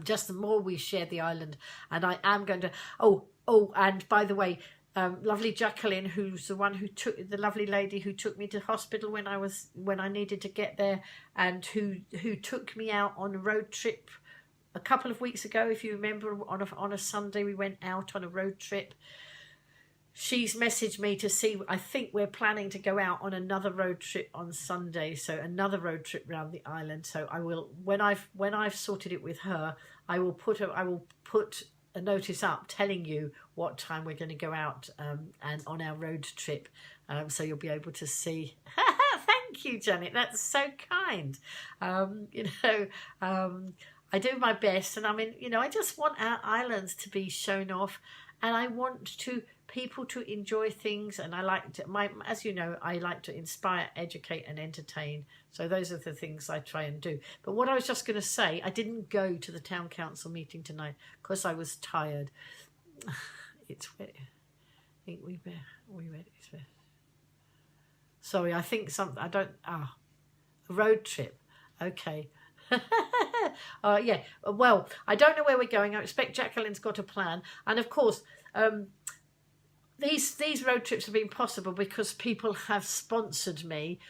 Just the more we share the island, and I am going to. Oh, and by the way. Lovely Jacqueline, who's the one the lovely lady who took me to hospital when I needed to get there, and who took me out on a road trip a couple of weeks ago. If you remember, on a Sunday we went out on a road trip. She's messaged me to see. I think we're planning to go out on another road trip on Sunday, so another road trip around the island. So I will, when I've sorted it with her, I will put a notice up telling you what time we're going to go out and on our road trip, so you'll be able to see. Thank you, Janet, that's so kind. You know, I do my best, and I mean, you know, I just want our islands to be shown off, and I want people to enjoy things, and I like to, as you know, I like to inspire, educate and entertain. So those are the things I try and do. But what I was just going to say, I didn't go to the town council meeting tonight because I was tired. It's wet. I think we read it. Sorry, I think a road trip. Okay. Yeah, well, I don't know where we're going. I expect Jacqueline's got a plan. And of course, these road trips have been possible because people have sponsored me.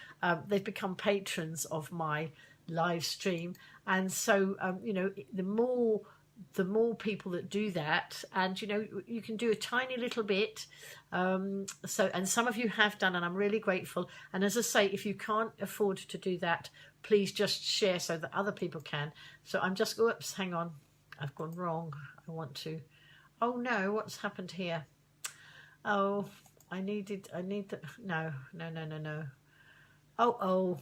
They've become patrons of my live stream, and so you know, the more people that do that, and you know, you can do a tiny little bit. And some of you have done, and I'm really grateful. And as I say, if you can't afford to do that, please just share so that other people can. So I'm just, oops, hang on, I've gone wrong. Oh no, what's happened here? Oh, I need the, no. Oh,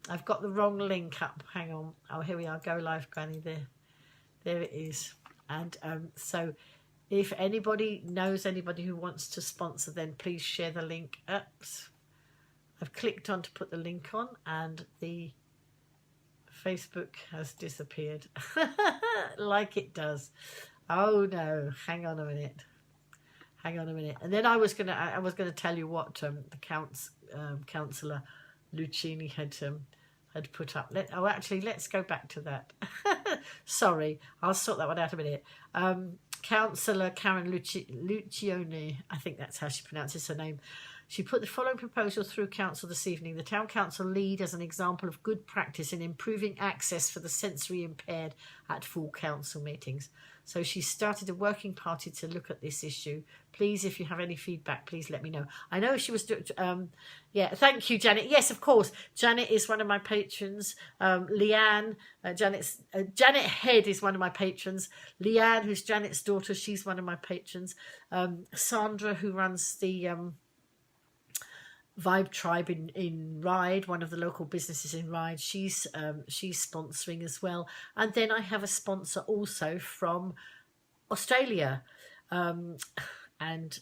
I've got the wrong link up. Hang on. Oh, here we are. Go live, Granny. There it is. And so if anybody knows anybody who wants to sponsor, then please share the link. Oops. I've clicked on to put the link on, and the Facebook has disappeared like it does. Oh no, hang on a minute. And then I was gonna tell you what the councillor Lucchini had put up. Let's go back to that. Sorry, I'll sort that one out in a minute. Councillor Karen Luccioni, I think that's how she pronounces her name. She put the following proposal through council this evening. The town council lead as an example of good practice in improving access for the sensory impaired at full council meetings. So she started a working party to look at this issue. Please, if you have any feedback, please let me know. I know she was yeah, thank you, Janet. Yes, of course. Janet is one of my patrons. Leanne, Janet Head is one of my patrons. Leanne, who's Janet's daughter, she's one of my patrons. Sandra, who runs the Vibe Tribe in Ryde, one of the local businesses in Ryde, she's sponsoring as well. And then I have a sponsor also from Australia, and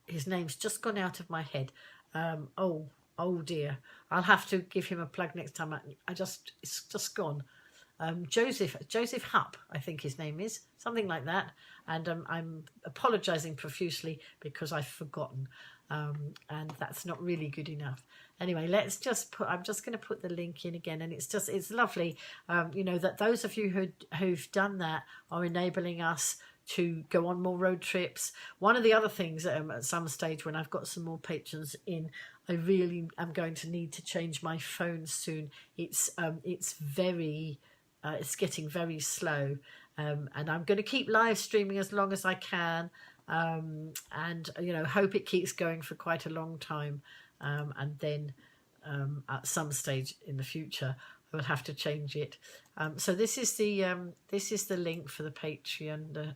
his name's just gone out of my head. Oh dear, I'll have to give him a plug next time. It's just gone. Joseph Hupp, I think his name is, something like that. And I'm apologising profusely because I've forgotten, and that's not really good enough. Anyway, I'm just going to put the link in again, and it's lovely, you know, that those of you who've done that are enabling us to go on more road trips. One of the other things at some stage when I've got some more patrons in, I really am going to need to change my phone soon. It's getting very slow, and I'm going to keep live streaming as long as I can, and you know, hope it keeps going for quite a long time, and then at some stage in the future I will have to change it. So this is the link for the Patreon.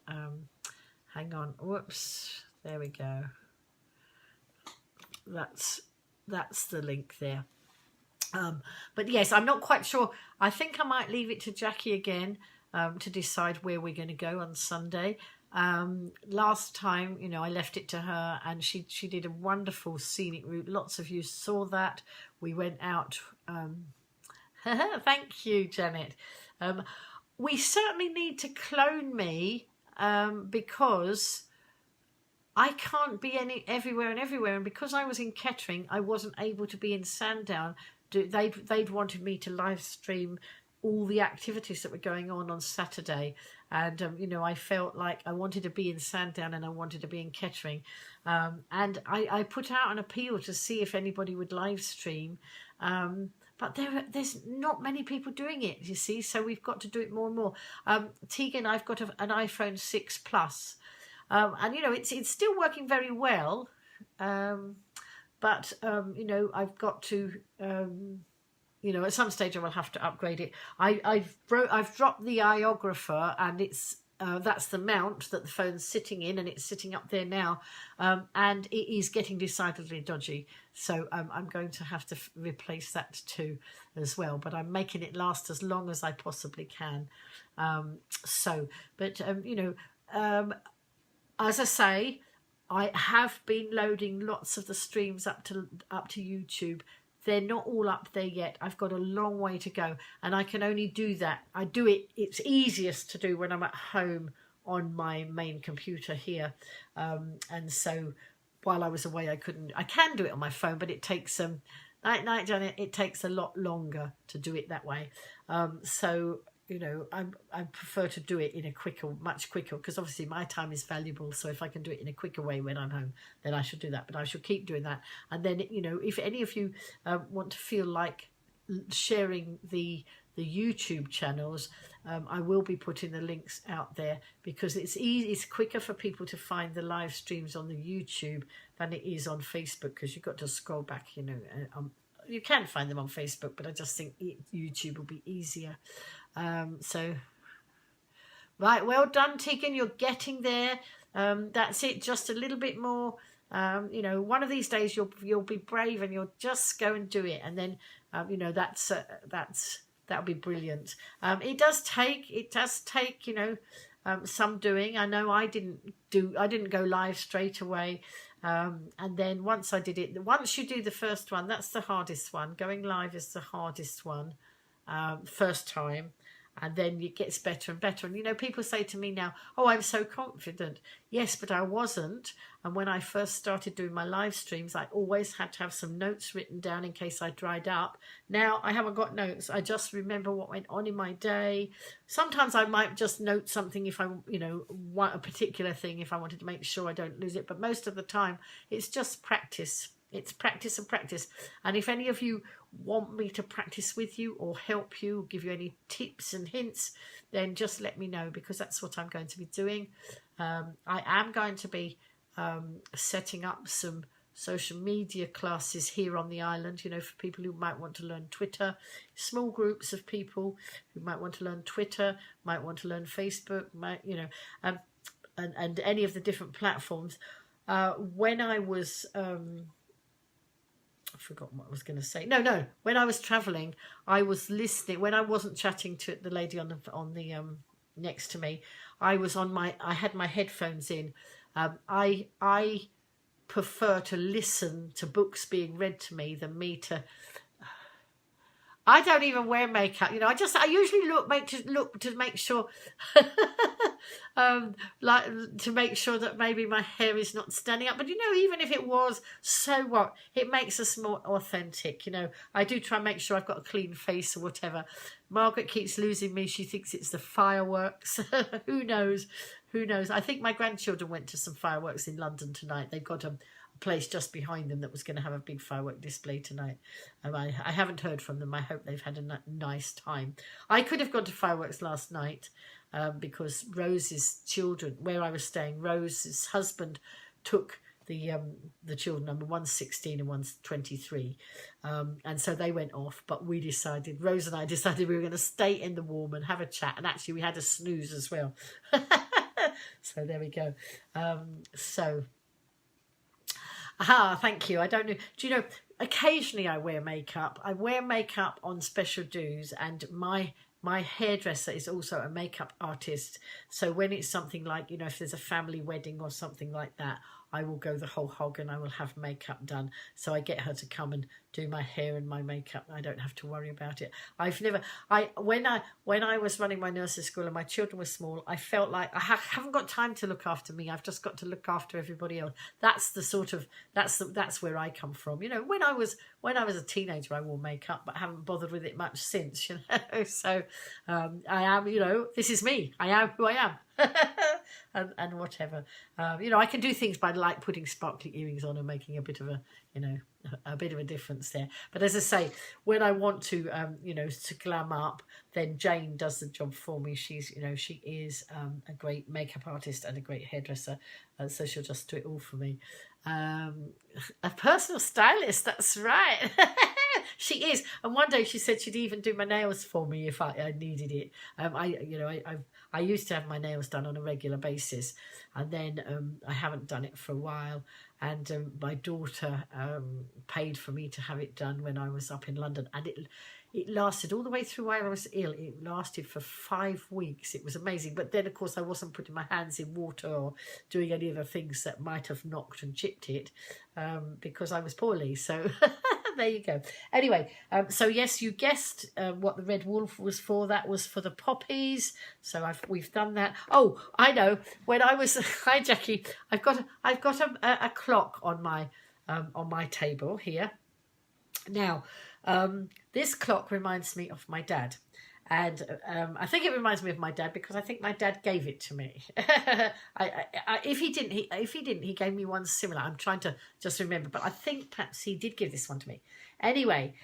Hang on, whoops, there we go. That's the link there. But yes, I'm not quite sure. I think I might leave it to Jackie again to decide where we're going to go on Sunday. Last time, you know, I left it to her, and she did a wonderful scenic route. Lots of you saw that. We went out. Thank you, Janet. We certainly need to clone me, because I can't be everywhere, and because I was in Kettering, I wasn't able to be in Sandown. They'd wanted me to live stream all the activities that were going on Saturday, and you know, I felt like I wanted to be in Sandown and I wanted to be in Kettering, and I put out an appeal to see if anybody would live stream, but there's not many people doing it, you see, so we've got to do it more and more. Tegan, I've got an iPhone 6 Plus, and you know, it's still working very well, but you know, I've got to you know, at some stage I will have to upgrade it. I've dropped the iOgrapher, and it's that's the mount that the phone's sitting in, and it's sitting up there now, and it is getting decidedly dodgy. So I'm going to have to replace that too as well. But I'm making it last as long as I possibly can. You know, as I say, I have been loading lots of the streams up to YouTube. They're not all up there yet. I've got a long way to go, and I can only do that. It's easiest to do when I'm at home on my main computer here. And so while I was away, I can do it on my phone, but it takes night, Janet, it takes a lot longer to do it that way. So, you know, I prefer to do it in much quicker, because obviously my time is valuable. So if I can do it in a quicker way when I'm home, then I should do that. But I should keep doing that. And then, you know, if any of you want to feel like sharing the YouTube channels, I will be putting the links out there, because it's quicker for people to find the live streams on the YouTube than it is on Facebook, because you've got to scroll back, you know. You can find them on Facebook, but I just think YouTube will be easier. So, right, well done, Tegan. You're getting there. That's it. Just a little bit more. You know, one of these days you'll be brave and you'll just go and do it, and then you know, that'll be brilliant. It does take you know, some doing. I know I didn't go live straight away. And then once I did it, once you do the first one, that's the hardest one. Going live is the hardest one, first time. And then it gets better and better. And, you know, people say to me now, oh, I'm so confident. Yes, but I wasn't. And when I first started doing my live streams, I always had to have some notes written down in case I dried up. Now I haven't got notes. I just remember what went on in my day. Sometimes I might just note something if I, you know, want a particular thing, if I wanted to make sure I don't lose it. But most of the time, it's just practice. It's practice and practice. And if any of you want me to practice with you or help you, give you any tips and hints, then just let me know, because that's what I'm going to be doing. I am going to be setting up some social media classes here on the island, for people who might want to learn Twitter, small groups of people who might want to learn Twitter, might want to learn Facebook, and any of the different platforms. When I was, I forgot what I was going to say. No. When I was travelling, I was listening. When I wasn't chatting to the lady on the next to me, I had my headphones in. I prefer to listen to books being read to me than me to. I don't even wear makeup, I usually look to make sure, to make sure that maybe my hair is not standing up. But even if it was, so what? It makes us more authentic. I do try and make sure I've got a clean face or whatever. Margaret keeps losing me. She thinks it's the fireworks. Who knows? I think my grandchildren went to some fireworks in London tonight. They've got a place just behind them that was going to have a big firework display tonight. I haven't heard from them. I hope they've had a nice time. I could have gone to fireworks last night because Rose's children, where I was staying, Rose's husband took the children, number one's 16 and one's 23, and so they went off, but Rose and I decided we were going to stay in the warm and have a chat, and actually we had a snooze as well. So there we go. Thank you. I don't know. Do you know, occasionally I wear makeup. I wear makeup on special dues, and my hairdresser is also a makeup artist. So when it's something like, if there's a family wedding or something like that, I will go the whole hog and I will have makeup done. So I get her to come and do my hair and my makeup. I don't have to worry about it. When I was running my nursery school and my children were small, I felt like I haven't got time to look after me. I've just got to look after everybody else. That's where I come from. When I was a teenager, I wore makeup, but haven't bothered with it much since. So I am. This is me. I am who I am. and whatever. I can do things by like putting sparkly earrings on and making a bit of a difference there. But as I say, when I want to to glam up, then Jane does the job for me. She is a great makeup artist and a great hairdresser, so she'll just do it all for me. A personal stylist, that's right. She is. And one day she said she'd even do my nails for me if I needed it. I used to have my nails done on a regular basis, and then I haven't done it for a while. And my daughter paid for me to have it done when I was up in London, and it lasted all the way through while I was ill. It lasted for 5 weeks. It was amazing. But then, of course, I wasn't putting my hands in water or doing any of the things that might have knocked and chipped it because I was poorly. So there you go. Anyway, so yes, you guessed what the Red Wolf was for. That was for the poppies. So we've done that. Oh, I know. When I was hi Jackie, I've got a clock on my table here. Now, this clock reminds me of my dad. And I think it reminds me of my dad because I think my dad gave it to me. If he didn't, he gave me one similar. I'm trying to just remember, but I think perhaps he did give this one to me. Anyway,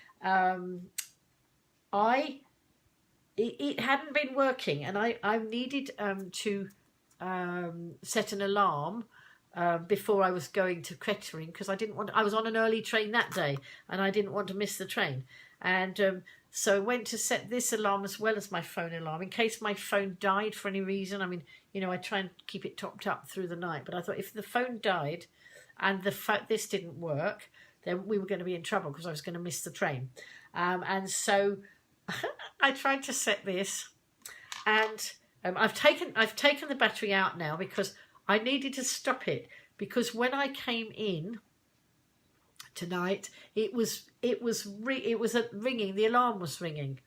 it hadn't been working, and I needed to set an alarm before I was going to Kettering because I was on an early train that day, and I didn't want to miss the train. And so I went to set this alarm as well as my phone alarm in case my phone died for any reason. I mean, I try and keep it topped up through the night. But I thought if the phone died and this didn't work, then we were going to be in trouble because I was going to miss the train. And so I tried to set this, and I've taken the battery out now because I needed to stop it, because when I came in tonight, it was ringing. The alarm was ringing,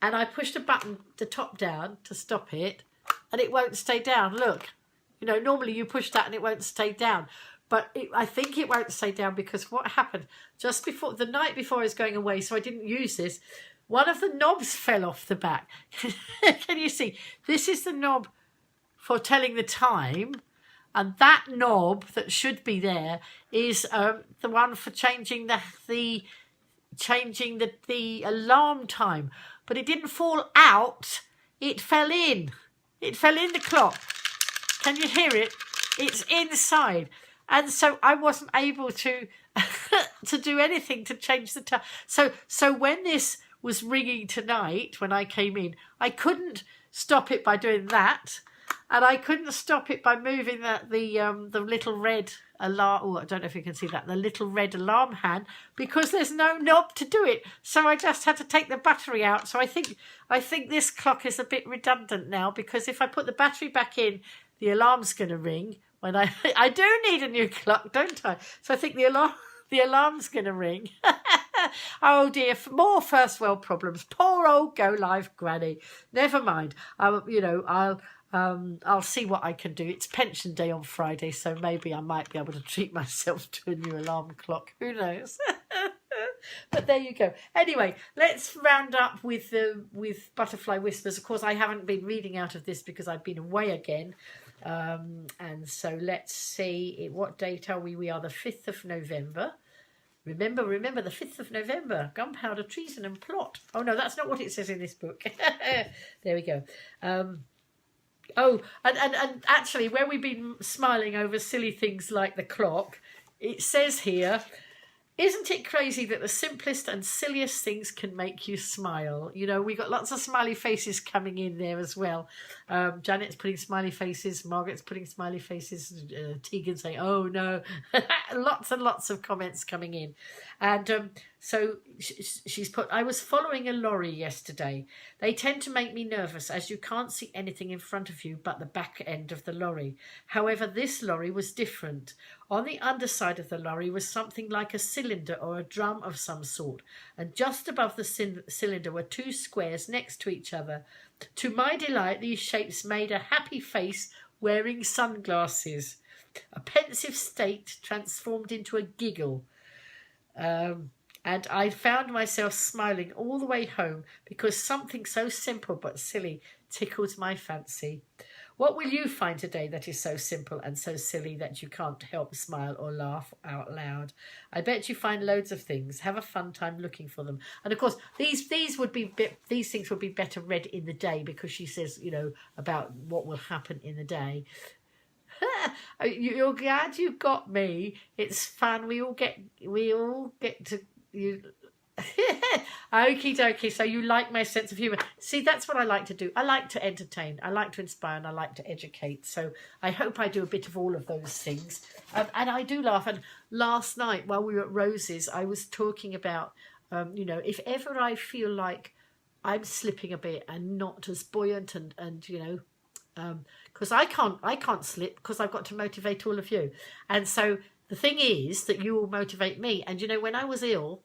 and I pushed a button, the top down, to stop it, and it won't stay down. Look, normally you push that and it won't stay down, but I think it won't stay down because what happened just before the night before I was going away, so I didn't use this. One of the knobs fell off the back. Can you see? This is the knob for telling the time. and that knob that should be there is the one for changing the alarm time, but it didn't fall out, it fell in. It fell in the clock. Can you hear it? It's inside. And so I wasn't able to to do anything to change the time. So when this was ringing tonight, when I came in, I couldn't stop it by doing that, and I couldn't stop it by moving the little red alarm. Oh, I don't know if you can see that, the little red alarm hand, because there's no knob to do it. So I just had to take the battery out. So I think this clock is a bit redundant now, because if I put the battery back in, the alarm's going to ring. When I do need a new clock, don't I? So I think the alarm's going to ring. Oh dear, more first world problems. Poor old Go Live granny. Never mind. I'll see what I can do. It's pension day on Friday, so maybe I might be able to treat myself to a new alarm clock. Who knows? But there you go. Anyway, let's round up with Butterfly Whispers. Of course, I haven't been reading out of this because I've been away again. And so let's see, what date are we? We are the 5th of November. Remember the 5th of November. Gunpowder, treason and plot. Oh no, that's not what it says in this book. There we go. Oh, and actually, where we've been smiling over silly things like the clock, it says here, isn't it crazy that the simplest and silliest things can make you smile? You know, we got lots of smiley faces coming in there as well. Janet's putting smiley faces. Margaret's putting smiley faces. Tegan saying, oh no. Lots and lots of comments coming in. And so she's put, I was following a lorry yesterday. They tend to make me nervous as you can't see anything in front of you but the back end of the lorry. However, this lorry was different. On the underside of the lorry was something like a cylinder or a drum of some sort, and just above the cylinder were two squares next to each other. To my delight, these shapes made a happy face wearing sunglasses. A pensive state transformed into a giggle. And I found myself smiling all the way home because something so simple but silly tickled my fancy. What will you find today that is so simple and so silly that you can't help smile or laugh out loud? I bet you find loads of things. Have a fun time looking for them. And of course, these things would be better read in the day, because she says, you know, about what will happen in the day. You're glad you got me. It's fun. We all get to you. Okie dokie. So you like my sense of humour. See, that's what I like to do. I like to entertain. I like to inspire, and I like to educate. So I hope I do a bit of all of those things. And I do laugh. And last night while we were at Rose's, I was talking about, you know, if ever I feel like I'm slipping a bit and not as buoyant and you know, because I can't slip because I've got to motivate all of you. And so the thing is that you will motivate me. And you know, when I was ill,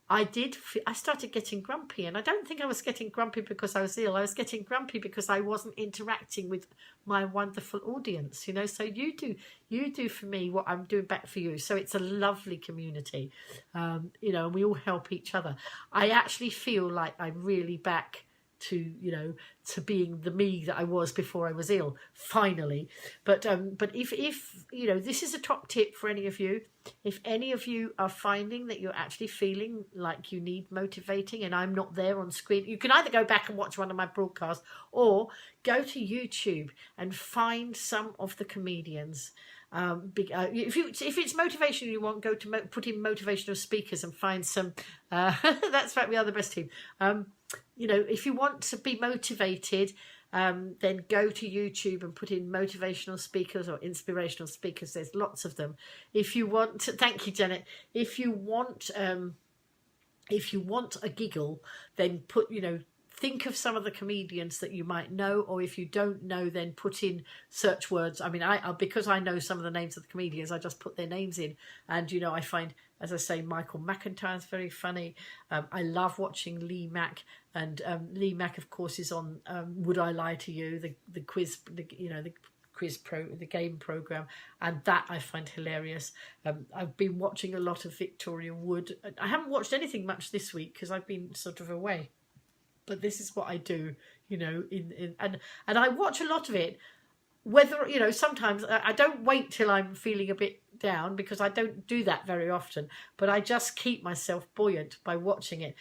I started getting grumpy, and I don't think I was getting grumpy because I was ill. I was getting grumpy because I wasn't interacting with my wonderful audience, you know. So you do for me what I'm doing back for you. So it's a lovely community, you know, and we all help each other. I actually feel like I'm really back to, you know, to being the me that I was before I was ill, finally. But if you know, this is a top tip for any of you. If any of you are finding that you're actually feeling like you need motivating and I'm not there on screen, you can either go back and watch one of my broadcasts or go to YouTube and find some of the comedians. If it's motivation you want, go to put in motivational speakers and find some. That's right, we are the best team. You know, if you want to be motivated, then go to YouTube and put in motivational speakers or inspirational speakers. There's lots of them. If you want to, thank you, Janet. If you want a giggle, then put, you know, think of some of the comedians that you might know, or if you don't know, then put in search words. I mean, because I know some of the names of the comedians, I just put their names in, and you know, I find, as I say, Michael McIntyre is very funny. I love watching Lee Mack, and Lee Mack, of course, is on Would I Lie to You, the quiz, the game program, and that I find hilarious. I've been watching a lot of Victoria Wood. I haven't watched anything much this week because I've been sort of away. But this is what I do, you know, and I watch a lot of it whether, you know, sometimes I don't wait till I'm feeling a bit down, because I don't do that very often, but I just keep myself buoyant by watching it.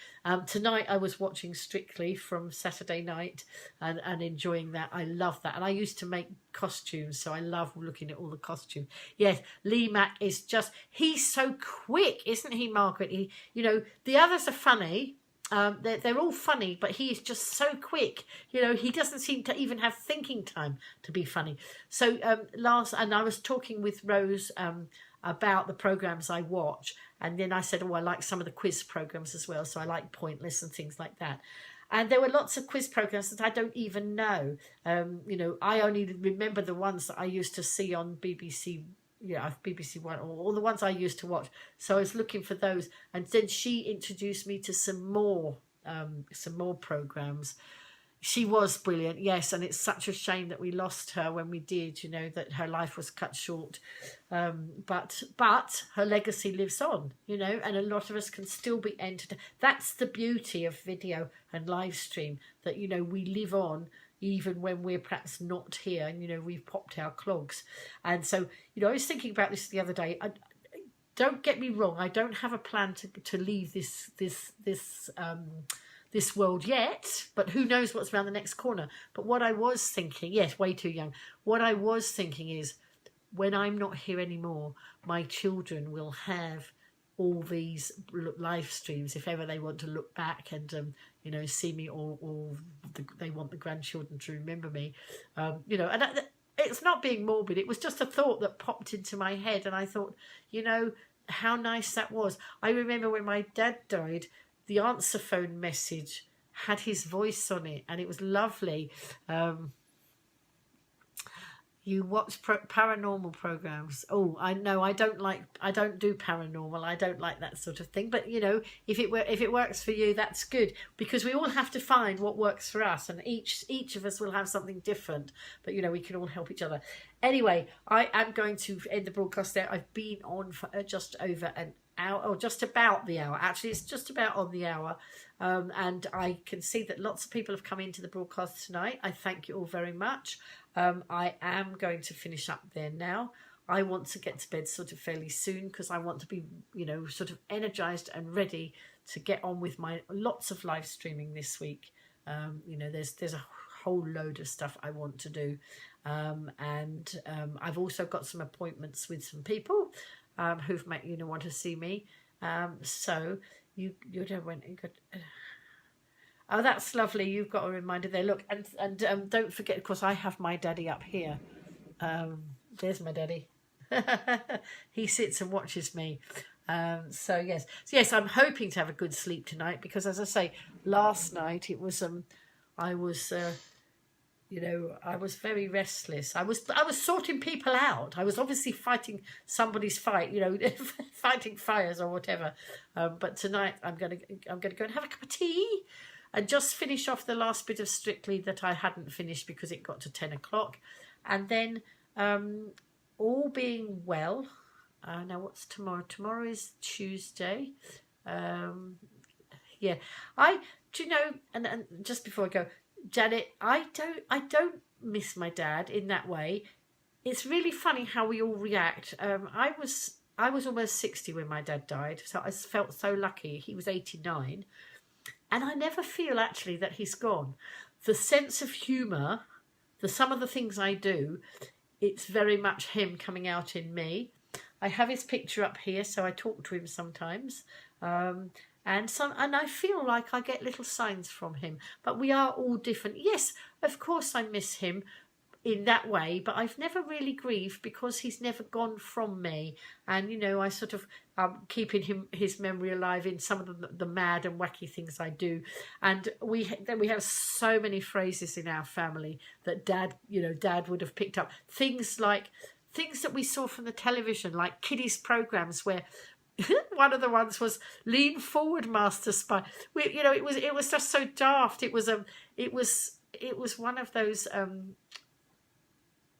Tonight I was watching Strictly from Saturday night and enjoying that. I love that. And I used to make costumes, so I love looking at all the costumes. Yes, Lee Mack is just, he's so quick, isn't he, Margaret? He, you know, the others are funny. They're all funny, but he is just so quick. You know, he doesn't seem to even have thinking time to be funny. So and I was talking with Rose about the programs I watch, and then I said, oh, I like some of the quiz programs as well. So I like Pointless and things like that. And there were lots of quiz programs that I don't even know. You know, I only remember the ones that I used to see on BBC. Yeah, BBC One, or all the ones I used to watch. So I was looking for those, and then she introduced me to some more programs. She was brilliant, yes, and it's such a shame that we lost her when we did. You know, that her life was cut short, but her legacy lives on. You know, and a lot of us can still be entered. That's the beauty of video and live stream. That, you know, we live on even when we're perhaps not here, and, you know, we've popped our clogs. And so, you know, I was thinking about this the other day. Don't get me wrong, I don't have a plan to leave this world yet, but who knows what's around the next corner. But what I was thinking, yes, way too young, what I was thinking is, when I'm not here anymore, my children will have all these live streams if ever they want to look back and you know, see me, or they want the grandchildren to remember me, you know. And it's not being morbid, it was just a thought that popped into my head, and I thought, you know, how nice that was. I remember when my dad died, the answer phone message had his voice on it, and it was lovely. You watch paranormal programs. Oh, I know, I don't do paranormal. I don't like that sort of thing. But, you know, if it works for you, that's good, because we all have to find what works for us, and each of us will have something different. But, you know, we can all help each other. Anyway, I am going to end the broadcast there. I've been on for just over an hour, or just about the hour. Actually, it's just about on the hour. And I can see that lots of people have come into the broadcast tonight. I thank you all very much. I am going to finish up there now. I want to get to bed sort of fairly soon, because I want to be, you know, sort of energized and ready to get on with my lots of live streaming this week. You know, there's a whole load of stuff I want to do. And I've also got some appointments with some people who've met, you know, want to see me. So you don't want to. Oh, that's lovely. You've got a reminder there. Look, and don't forget, of course, I have my daddy up here. There's my daddy. He sits and watches me. So yes, I'm hoping to have a good sleep tonight, because, as I say, last night it was I was you know, I was very restless. I was sorting people out. I was obviously fighting somebody's fight, you know, fighting fires or whatever. But tonight I'm gonna go and have a cup of tea and just finish off the last bit of Strictly that I hadn't finished because it got to 10 o'clock. And then, all being well, now what's tomorrow? Tomorrow is Tuesday. Yeah, do you know, and just before I go, Janet, I don't miss my dad in that way. It's really funny how we all react. I was almost 60 when my dad died, so I felt so lucky. He was 89. And I never feel actually that he's gone. The sense of humour, some of the things I do, it's very much him coming out in me. I have his picture up here, so I talk to him sometimes. And I feel like I get little signs from him. But we are all different. Yes, of course I miss him in that way, but I've never really grieved because he's never gone from me. And, you know, I sort of keeping his memory alive in some of the mad and wacky things I do. And we have so many phrases in our family that Dad would have picked up. Things that we saw from the television, like kiddies programs where one of the ones was "Lean forward, Master Spy." It was just so daft. It was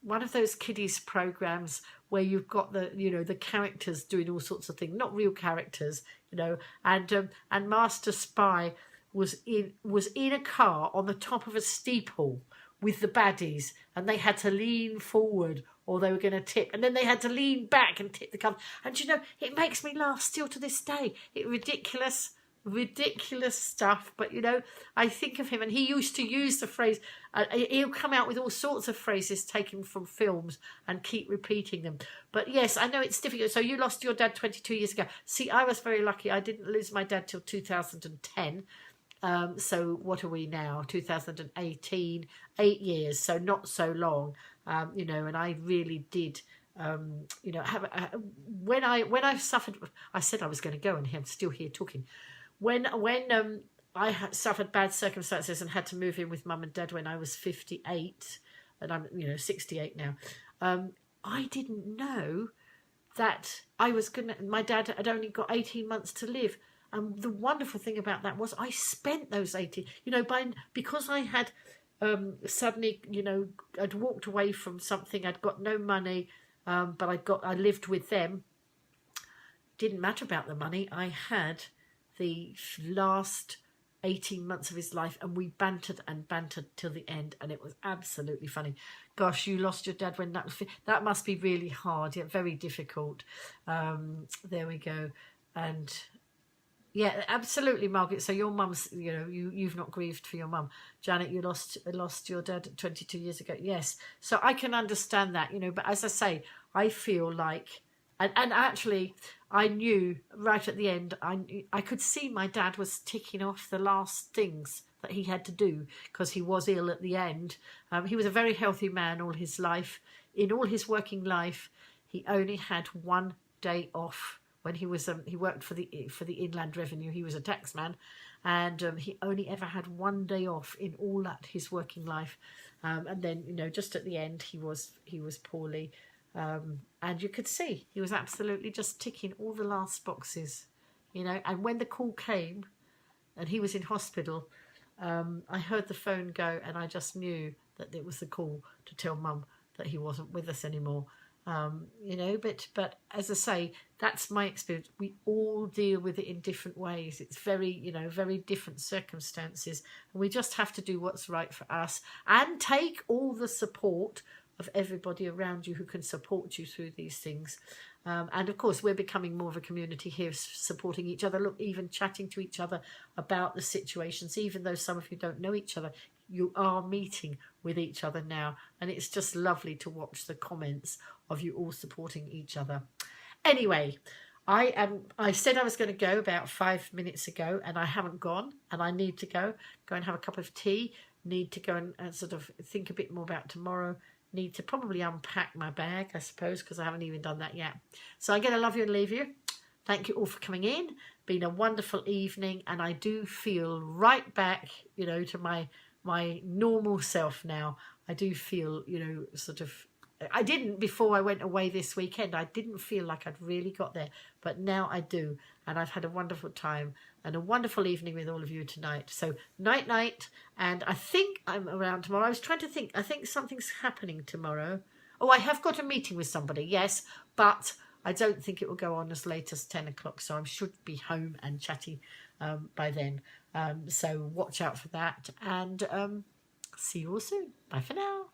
one of those kiddies programs where you've got the characters doing all sorts of things, not real characters, and Master Spy was in a car on the top of a steeple with the baddies, and they had to lean forward or they were going to tip, and then they had to lean back and tip the cup. And you know, it makes me laugh still to this day. Ridiculous stuff. But you know, I think of him, and he used to use the phrase, he'll come out with all sorts of phrases taken from films and keep repeating them. But yes, I know it's difficult. So you lost your dad 22 years ago. See, I was very lucky. I didn't lose my dad till 2010. So what are we now? 2018, 8 years. So not so long, you know, and I really did, you know, when I suffered, I said I was going to go, and I'm still here talking. When I had suffered bad circumstances and had to move in with mum and dad when I was 58, and I'm, you know, 68 now, I didn't know that my dad had only got 18 months to live. And the wonderful thing about that was I spent those 18, you know, because I had suddenly, you know, I'd walked away from something, I'd got no money, but I lived with them. Didn't matter about the money. I had the last 18 months of his life, and we bantered and bantered till the end, and it was absolutely funny. Gosh, you lost your dad when that must be really hard, yeah, very difficult. There we go. And yeah, absolutely, Margaret. So your mum's, you know, you've not grieved for your mum. Janet, you lost your dad 22 years ago. Yes. So I can understand that, you know, but as I say, I feel like, and actually I knew right at the end, I could see my dad was ticking off the last things that he had to do because he was ill at the end. He was a very healthy man all his life. In all his working life, he only had one day off. When he worked for the Inland Revenue, he was a taxman, and he only ever had one day off in all that his working life, and then, you know, just at the end he was poorly, and you could see he was absolutely just ticking all the last boxes, you know. And when the call came, and he was in hospital, I heard the phone go, and I just knew that it was the call to tell Mum that he wasn't with us anymore. You know, but as I say, that's my experience. We all deal with it in different ways. It's very, you know, very different circumstances, and we just have to do what's right for us and take all the support of everybody around you who can support you through these things. And of course, we're becoming more of a community here, supporting each other. Look, even chatting to each other about the situations, even though some of you don't know each other, you are meeting with each other now, and it's just lovely to watch the comments of you all supporting each other. Anyway, I said I was going to go about 5 minutes ago, and I haven't gone, and I need to go and have a cup of tea, need to go and sort of think a bit more about tomorrow, need to probably unpack my bag, I suppose, because I haven't even done that yet. So I'm going to love you and leave you. Thank you all for coming in. Been a wonderful evening, and I do feel right back, you know, to my normal self now. I do feel, you know, sort of, I didn't before I went away this weekend. I didn't feel like I'd really got there, but now I do, and I've had a wonderful time and a wonderful evening with all of you tonight. So night night, and I think I'm around tomorrow. I was trying to think. I think something's happening tomorrow. Oh, I have got a meeting with somebody, yes, but I don't think it will go on as late as 10 o'clock, so I should be home and chatty by then. So watch out for that, and see you all soon. Bye for now.